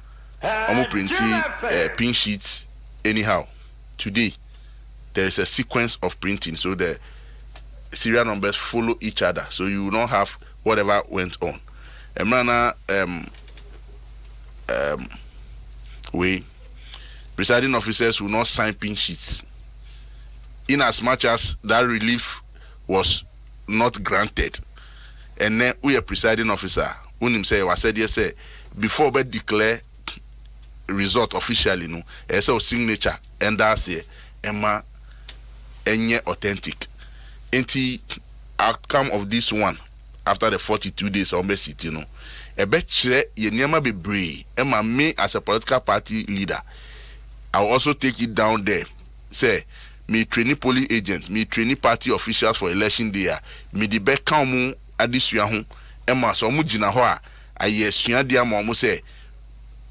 printing pin sheets anyhow. Today, there is a sequence of printing, so the serial numbers follow each other, so you will not have whatever went on. Mrana, presiding officers will not sign pin sheets. In as much as that relief was not granted, and then we a presiding officer, when him say, was said yes, before we declare result officially, no, as a signature, and that's Emma, enye authentic. And the outcome of this one, after the 42 days of city, no, a bet ye never be brave. Emma, me as a political party leader, I will also take it down there. Say, me trainee police agent, me trainee party officials for election day, me the back come at this year, Emma, so mujina hoa, I yes, dia mo say,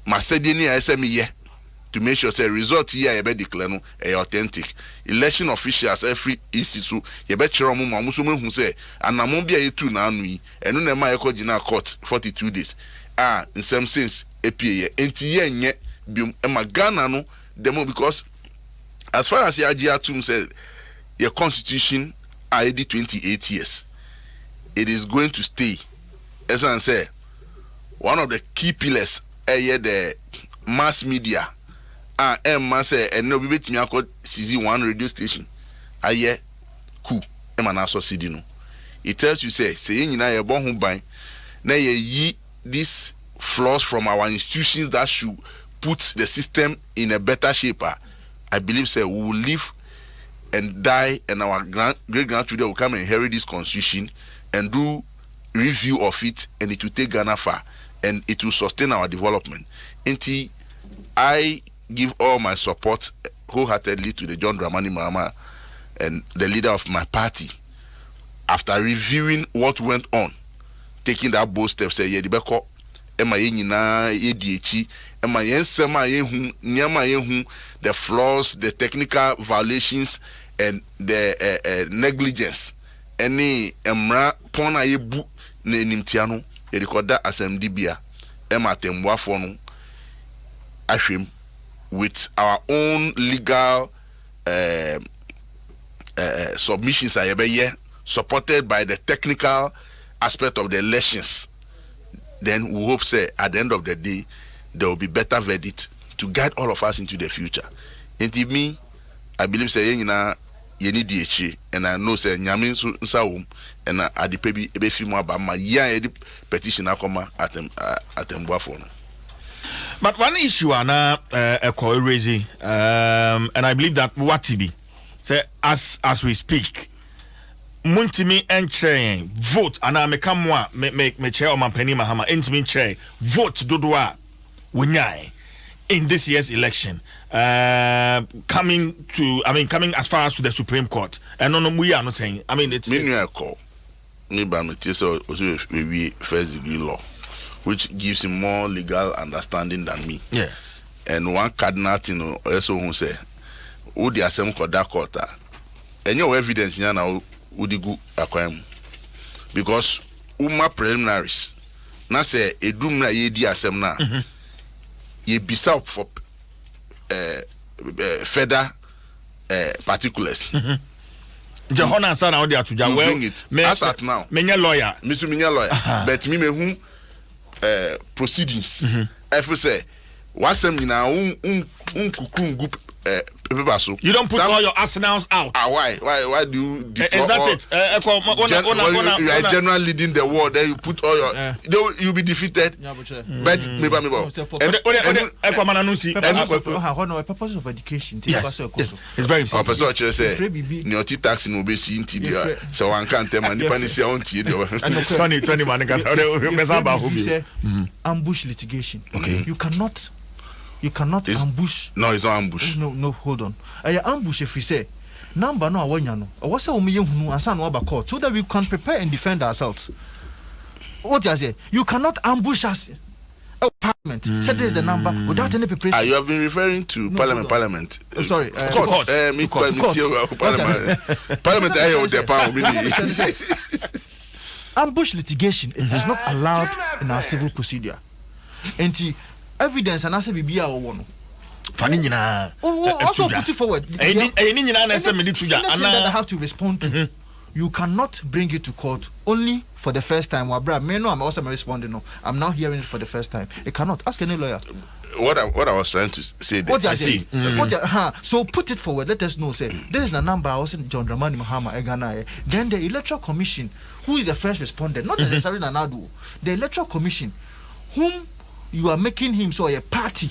Macedoni, I say me ye, to make sure say result here, I bet declare no, authentic. Election officials, every issue, you bet Cheromu, Mamusumu, who say, and Namumbia ye too now, and no nema echo jina court 42 days. In some sense, APA, and ye, Emma Ghana, no, demo because. As far as your GR2 said, your constitution already 28 years. It is going to stay. As I said, one of the key pillars the mass media. Say, and no, we bet me called CZ1 radio station. Cool. It tells you, say, you know, you're born home by now, ye these flaws from our institutions that should put the system in a better shape. I believe, say, we will live and die, and our great-grandchildren will come and inherit this constitution and do review of it, and it will take Ghana far, and it will sustain our development. Until I give all my support wholeheartedly to the John Dramani Mahama and the leader of my party, after reviewing what went on, taking that bold step, say, yeah, the the flaws, the technical violations, and the negligence. Any emra pona yebu ne nimtiano ye recorda SMDBia ematemwa fono ashim with our own legal submissions ayebeye supported by the technical aspect of the elections. Then we hope, say, at the end of the day, there will be better verdict to guide all of us into the future. And to me, I believe, say, you need DH, and I know, say, Nyamin Saum, and I the baby, a few more about my petition, I come at them phone. But one issue, Anna, a call raising, and I believe that what to be, say, as we speak. Muntimi enche vote ana meka moa me chair o mampani mahama entimi chair vote dodoa wonyai in this year's election coming as far as to the Supreme Court and no we are not saying it's me new call me by me so we first degree law which gives him more legal understanding than me. Yes. And one cardinal thing also who say who the assembly court that court and your evidence now Udigu akwam because uma preliminaries na say edum na ye di asem na ye bisa for further particulars. Jehona san na odi atuja well as at now menya lawyer but me who proceedings if say wasem nyina unkukun group paper so you don't put all your arsenals out. Why do you is that it? You are generally leading the war, then you put all your you'll be defeated. But me purpose of education. Yes, it's very important. Professor say Nioti tax no be seen TD so one can't tell man see on TD. Tony man ambush litigation. Okay. You cannot ambush. No, it's not ambush. No, hold on. Ambush if we say number no awanya no. What's say we hunu asa no aba court so that we can prepare and defend ourselves. What you say? You cannot ambush us. Parliament. Set this the number without any preparation. You have been referring to Parliament. Sorry, court. Parliament. Ambush litigation. It is not allowed in our civil procedure. And evidence and answer bibia or one. Also put it forward. Anything that I have to respond to. You cannot bring it to court only for the first time. I'm also responding. No, I'm now hearing it for the first time. It cannot. Ask any lawyer. What I was trying to say. So put it forward. Let us know. Say this is the number. I was in John Dramani Mahama Egana. Then the Electoral Commission, who is the first respondent, not necessarily Nanadu. The Electoral Commission, whom you are making him so a party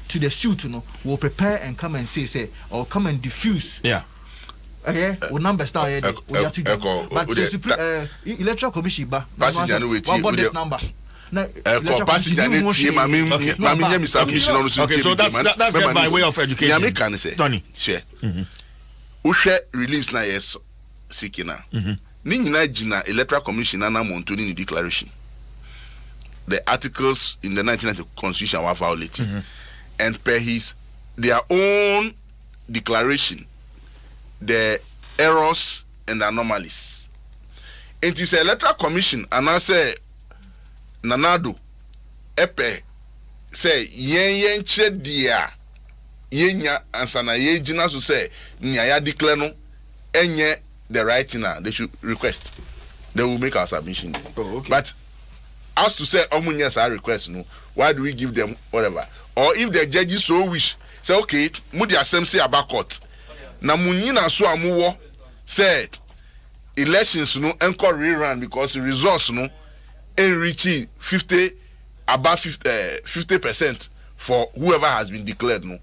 to the suit, will prepare and come and say, or come and diffuse. Yeah. Number star here. But Electoral Commission, what this number? Okay, so that's just by way of education. Tony. Ushe reliefs na yes sikina. Ni nyina jina Electoral Commission na montoni ni declaration. The articles in the 1990 Constitution were violated, and per their own declaration, the errors and anomalies. It is Electoral Commission, and I say, Nanado, Epe, say, yen dia, yenya, and sana ye jina to say, nyaya declare no, enye the right now, they should request. They will make our submission. Oh, okay. But as to say, yes, I request, no, why do we give them whatever? Or if the judges so wish, say, okay, mudi assembly about court. Na munina so amuwo say elections no encore rerun because the results no enriching 50% for whoever has been declared. No,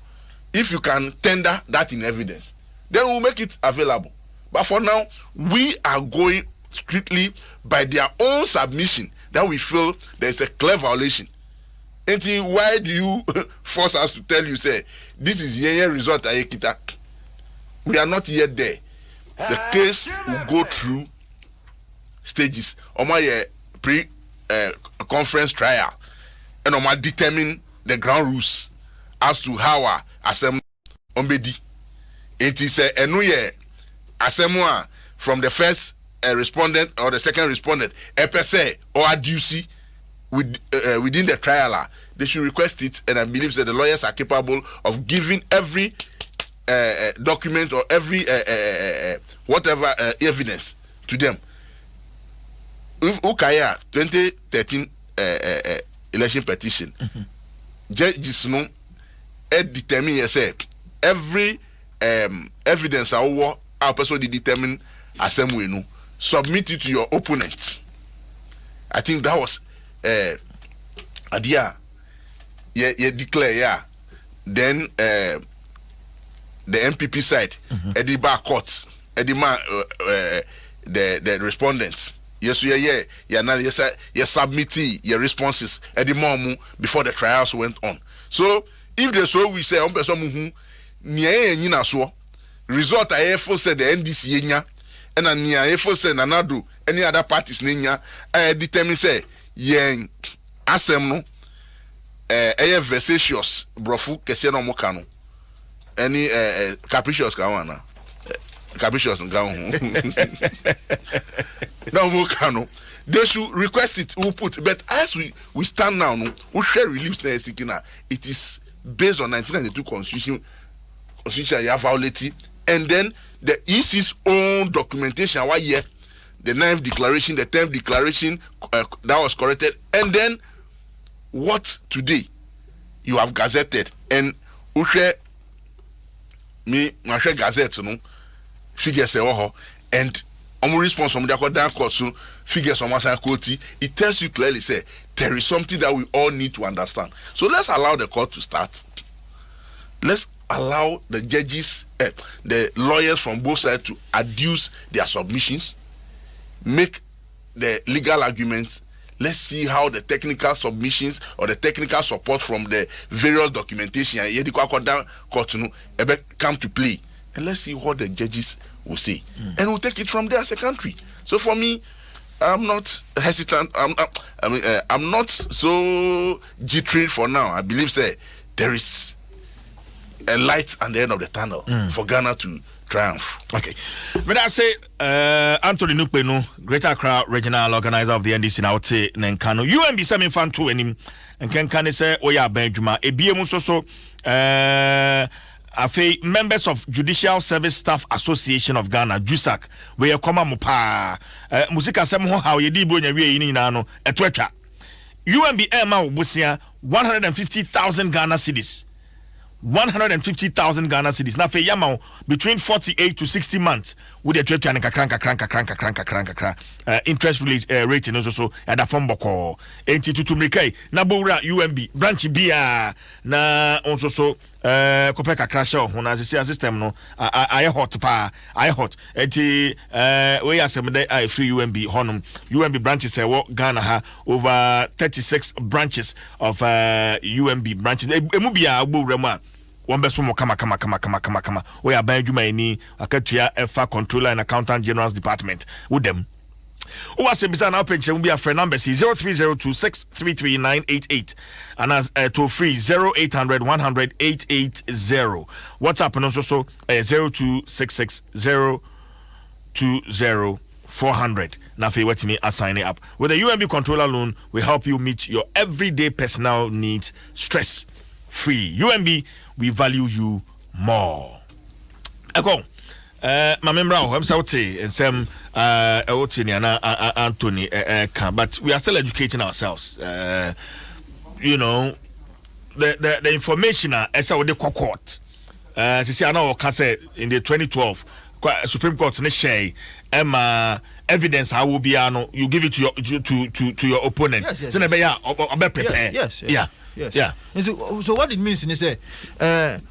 if you can tender that in evidence, then we'll make it available. But for now, we are going strictly by their own submission that we feel there is a clear violation. And why do you force us to tell you, say, this is the result of Ekita? We are not yet there. The case will go through stages. My pre-conference trial, and I determine the ground rules as to how our assembly ombedi. It is a new year assembly from the first respondent or the second respondent, EPSA or ADUC within the trial. They should request it, and I believe that the lawyers are capable of giving every document or every whatever evidence to them. If Ukaya 2013 election petition, judges no determine yourself every evidence our person determine assembly no submit it to your opponent. I think that was idea. You declare then the MPP side, Eddie Bar Court, Eddie Man, the respondents. Yes, you submitting your responses Eddie Momu before the trials went on. So if they so we say on person who nyina so result I said the NDC yenya and nia said Nanado any other parties ninya determine say yen asem no vexatious brofu kese no mo kanu any capricious kawana Kabishos and Gaon. Now, Mokano. They should request it. We'll put. But as we stand now, we share reliefs there. It is based on 1992 constitution you have violated, and then the EC's own documentation. Why yeah, the 9th declaration, the 10th declaration that was corrected, and then what today you have gazetted and we share my share gazette figures and response from the court figures on quality. It tells you clearly say there is something that we all need to understand. So let's allow the court to start. Let's allow the judges, the lawyers from both sides to adduce their submissions, make the legal arguments. Let's see how the technical submissions or the technical support from the various documentation come to play, and let's see what the judges will say, and we'll take it from there as a country. So for me, I'm not hesitant. I'm not so jittery for now. I believe there is a light at the end of the tunnel for Ghana to triumph. Okay, but I say Anthony Nukpenu, Greater Accra Regional Organizer of the NDC now te Nenkano. UMB Semin fan to enim and can say Oya Benjuma ebiemu so afe members of Judicial Service Staff Association of Ghana JUSAC we koma mo pa musika sem ho how yedi bo nya wie yin nyina no etwetwa UMB ema obusia 150,000 Ghana cedis. 150,000 Ghana cedis. Na fe yama between 48 to 60 months with the trade and kakranka interest rate no so at the form boko enti tutu mrekai na bowra UMB branch bia na onso so kopeka crash ho na system no I hot enti we asem dey I free UMB honum UMB branches Ghana ha over 36 branches of UMB branches emu bia bowra mu a Wambeso mo kama we are buying juma ni akatua efa controller and accountant general's department with them. O was bisa na penche mu bia friend number 0302633988 and as to free 0800 100 880. WhatsApp and also 0266020400. Now if you want me assign it up with a UMB controller loan, we help you meet your everyday personal needs stress free. UMB, we value you more. Eko, my member, I'm sorry, and some Anthony, but we are still educating ourselves. You know, the information as I would the court. See, I know, in the 2012 Supreme Court, share evidence how will be you give it to your opponent. Yes. Yeah. Yes. Yeah. And so what it means is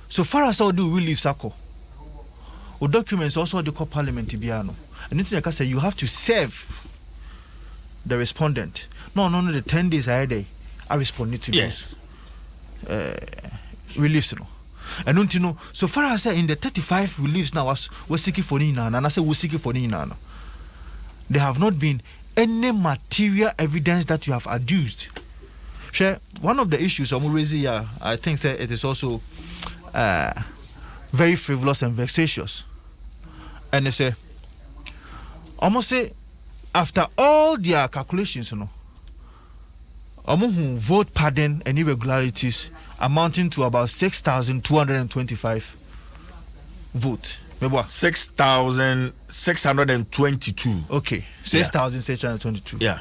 so far as I do we leave Sako. Or documents also the parliament biano. And anything I say you have to serve the respondent. No, the 10 days I responded to those reliefs. And don't you know, so far as in the 35 reliefs now we're seeking for Nina, and I say we're seeking for Nina. There have not been any material evidence that you have adduced. One of the issues I'm raising here, I think it is also very frivolous and vexatious. And they say, almost say, after all their calculations, who vote pardon and irregularities amounting to about 6,225 votes. 6,622. Okay, 6,622. Yeah.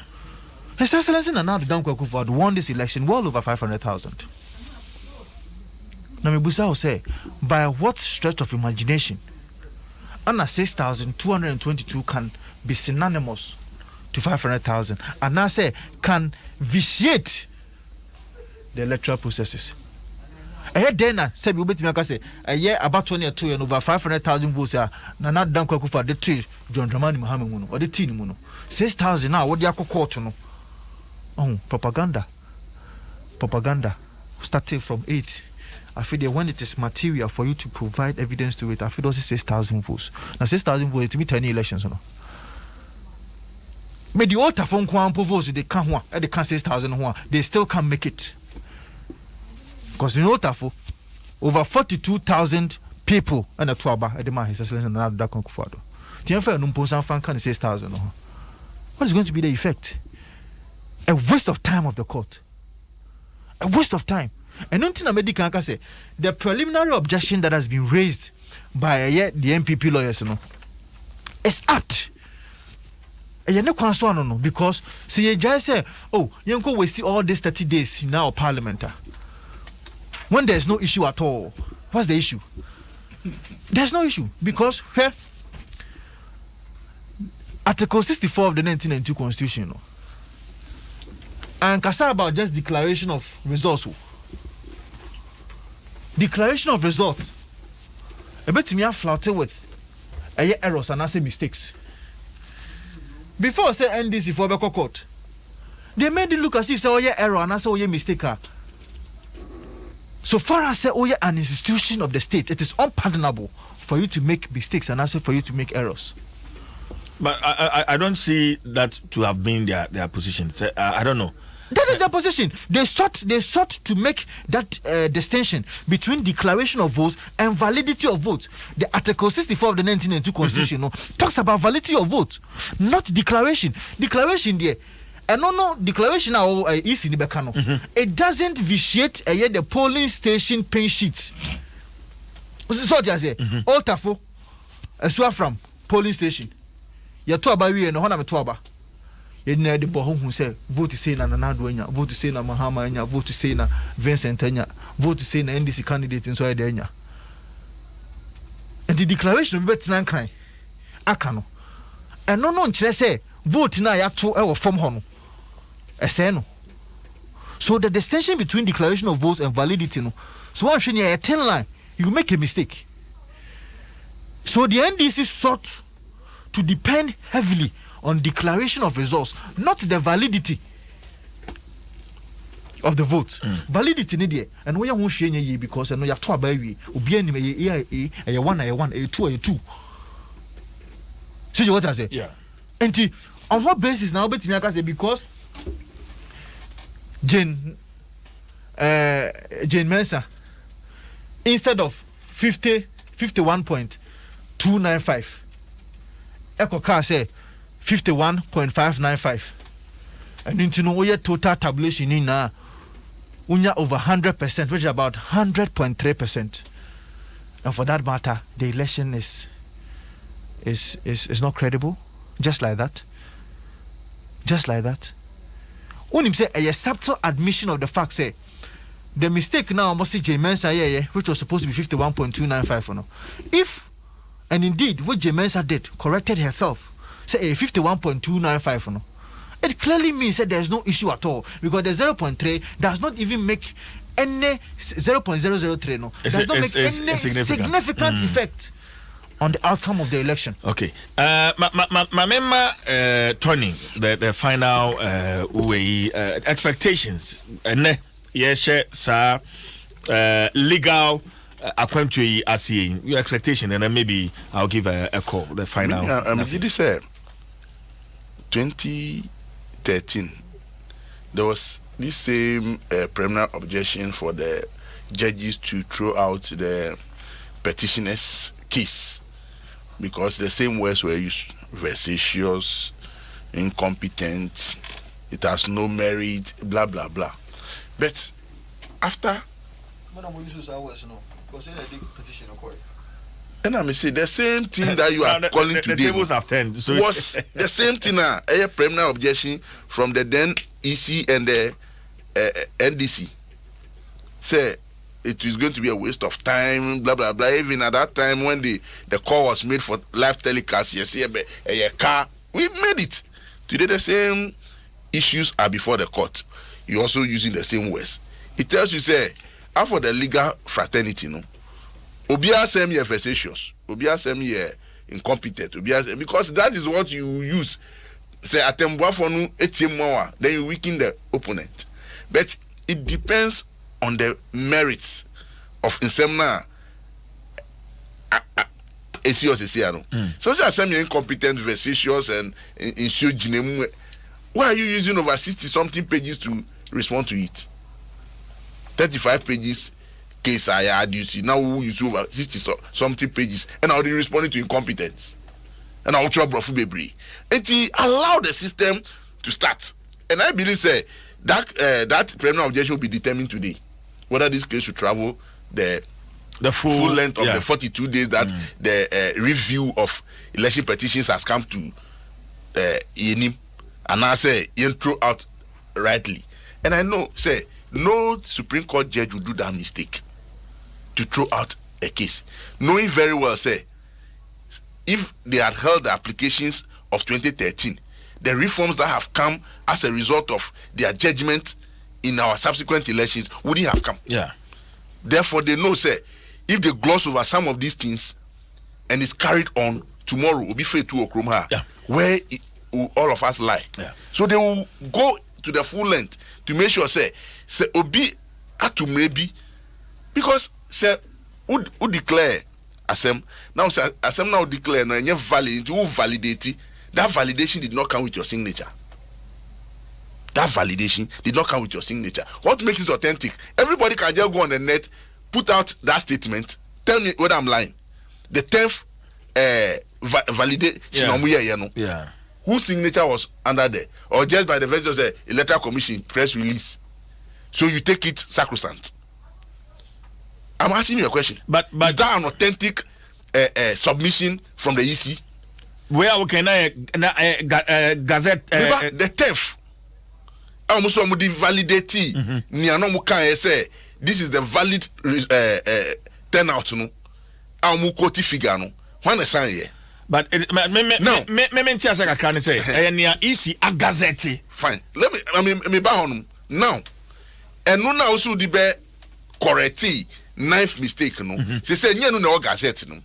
His Excellency Nana Addo Akufo-Addo won this election well over 500,000. Now, Mebusa will say, by what stretch of imagination, Anna 6,222 can be synonymous to 500,000, and now say can vitiate the electoral processes. I heard then said you bet me say a year about 22 and over 500,000 votes. Nana Addo Akufo-Addo the tree John Dramani Mahama or the teen muno 6,000 now. What do you court no? Oh, propaganda starting from 8. I feel that when it is material for you to provide evidence to it, I feel those 6,000 votes. Now 6,000 votes to meet any elections, no. But the altar phone votes they can't 6,000 they still can't make it. Because in altar for over 42,000 people and a tuaba at the man his excellence and another conquerado. Tienfa no Mponsan fan can 6,000. What is going to be the effect? A waste of time of the court. A waste of time. And nothing a medical can say the preliminary objection that has been raised by the MPP lawyers, is apt. And you no because see you just say, oh, you go waste all these 30 days in our parliament. When there's no issue at all, what's the issue? There's no issue because Article 64 of the 1992 Constitution, and kasa about just declaration of results. Declaration of results. A bit me flouted with errors and I say mistakes. Before I say NDC for Beko court, they made it look as if say error and I say mistake. So far as say an institution of the state, it is unpardonable for you to make mistakes and also for you to make errors. But I don't see that to have been their position. I don't know. That is their position. They sought to make that distinction between declaration of votes and validity of votes. The Article 64 of the 1992 Constitution talks about validity of votes, not declaration. Declaration there. And no declaration is in the Becano. It doesn't vitiate the polling station pin sheet. So I say, all tafo, from polling station. You talk about we and Honam Toba. You know the boy who say vote to say na Naduenya, vote to say na Mahama enya, vote to say na Vincent enya, vote to say na NDC candidate in so enya. And the declaration of Betnan cry. Akano. And no nkyere say vote na ya to e form hono. No. So the distinction between declaration of votes and validity no. So once you a 10 line, you make a mistake. So the NDC sought to depend heavily on declaration of results, not the validity of the vote. Validity ni there, and we won't share ye because I know you have to about we. Ubi any a one, a two. See what I say? Yeah. And on what basis now? Bet me I say because Jane Mensa instead of 51.295 Echo car say 51.595 and into no way total tabulation in unya over 100%, which is about 100.3%. And for that matter, the election is not credible. Just like that. When say a subtle admission of the fact, say the mistake now must say J Mensa which was supposed to be 51.295 if and indeed what J Mensa did corrected herself, say a 51.295 it clearly means that there's no issue at all because the 0.3 does not even make any 0.003 does not make any significant effect on the outcome of the election. Okay. My member Tony, the final way expectations yes sir legal according to your expectation, and then maybe I'll give a call the final. Did you say 2013 there was this same preliminary objection for the judges to throw out the petitioner's case because the same words were used: vexatious, incompetent, it has no merit, blah blah blah. But after and I may say the same thing that you are calling today. The tables have turned. So was the same thing a preliminary objection from the then EC and the NDC. Say it is going to be a waste of time, blah blah blah. Even at that time when the call was made for live telecast, we made it. Today the same issues are before the court. You're also using the same words. It tells you say after the legal fraternity, Obia semi facetious, Obia semi incompetent, Obia because that is what you use. Say atembua for no ATM more, then you weaken the opponent. But it depends on the merits of Nsemna. So just semi incompetent, facetious, and insure. Why are you using over 60-something pages to respond to it? 35 pages case I had, you see, now we use over 60 something pages, and I'll be responding to incompetence. And I'll try Brofu Bebri. And he allowed the system to start. And I believe say that preliminary objection will be determined today. Whether this case should travel the full length of the 42 days that the review of election petitions has come to Yenim. And I say, throw out rightly. And I know, say, no Supreme Court judge will do that mistake to throw out a case. Knowing very well, say, if they had held the applications of 2013, the reforms that have come as a result of their judgment in our subsequent elections wouldn't have come. Yeah. Therefore, they know, say, if they gloss over some of these things and it's carried on, tomorrow will be fair to Okrumha, where all of us lie. Yeah. So they will go to the full length to make sure, say Obi atu maybe, because say who declare Asem now, say Asem now declare no any valid, who validate that validation did not come with your signature. That validation did not come with your signature. What makes it authentic? Everybody can just go on the net, put out that statement, tell me whether I'm lying. The 10th validation, yeah. Whose signature was under there, or just by the virtue of the electoral commission press release, so you take it sacrosanct. I'm asking you a question. But is that an authentic submission from the EC? Where we can gazette the 10th. Almost validate. Say this is the valid turnout. No, I'm quote figure. No, when I sign here. But easy a gazette. Fine. Let me back on now. And no now also the be correct ninth mistake no. She said no gazette no.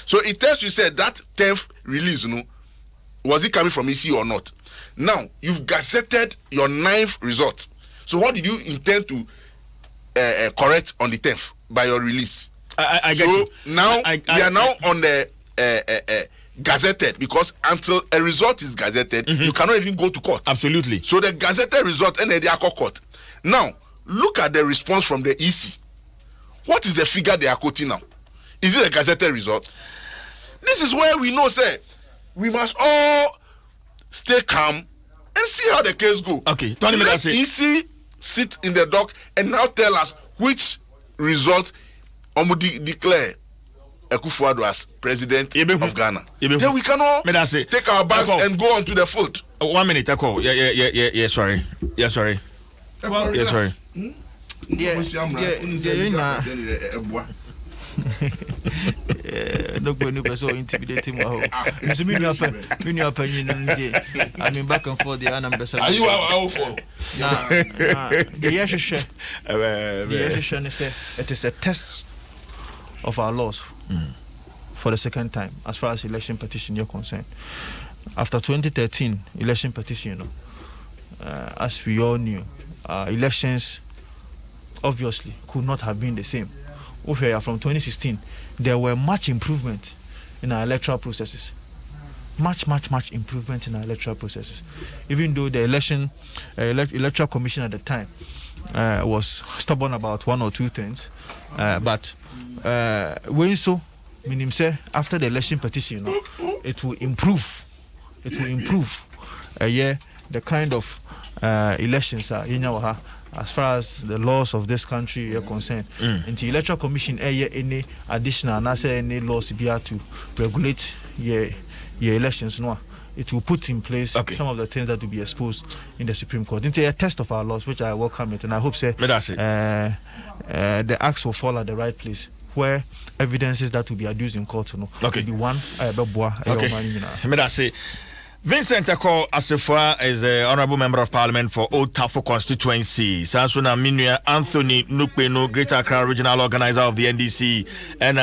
So it tells you said that 10th release no was it coming from EC or not. Now you've gazetted your 9th result. So what did you intend to correct on the 10th by your release? I get you. Now we are now on the gazetted, because until a result is gazetted, you cannot even go to court. Absolutely. So the gazetted result and the court. Now look at the response from the EC. What is the figure they are quoting now? Is it a gazetted result? This is where we know, say, we must all stay calm and see how the case go. Okay. Let EC sit in the dock and now tell us which result declare Akufo-Addo as president of Ghana. Then we can all take our bags and go on to the foot. 1 minute, Ako. Yeah, sorry. Well, yeah, sorry. No go so intimidating my home. I mean back and forth the ambassador. Are you out for? It is a test of our laws for the second time as far as election petition you're concerned. After 2013 election petition, as we all knew, elections obviously could not have been the same. From 2016, there were much improvement in our electoral processes. Much improvement in our electoral processes. Even though the electoral commission at the time was stubborn about one or two things, but when so, meaning say after the election petition, it will improve. It will improve. The kind of elections are as far as the laws of this country are concerned. And the electoral commission any additional and any laws be to regulate your elections. No, it will put in place some of the things that will be exposed in the Supreme Court. It's a test of our laws, which I welcome it, and I hope the acts will fall at the right place where evidences that will be adduced in court will be one. Vincent Ako Asifua is the Honourable Member of Parliament for Old Tafo constituency. Sansuna Minua Anthony Nukpeno, Greater Accra Regional Organizer of the NDC, and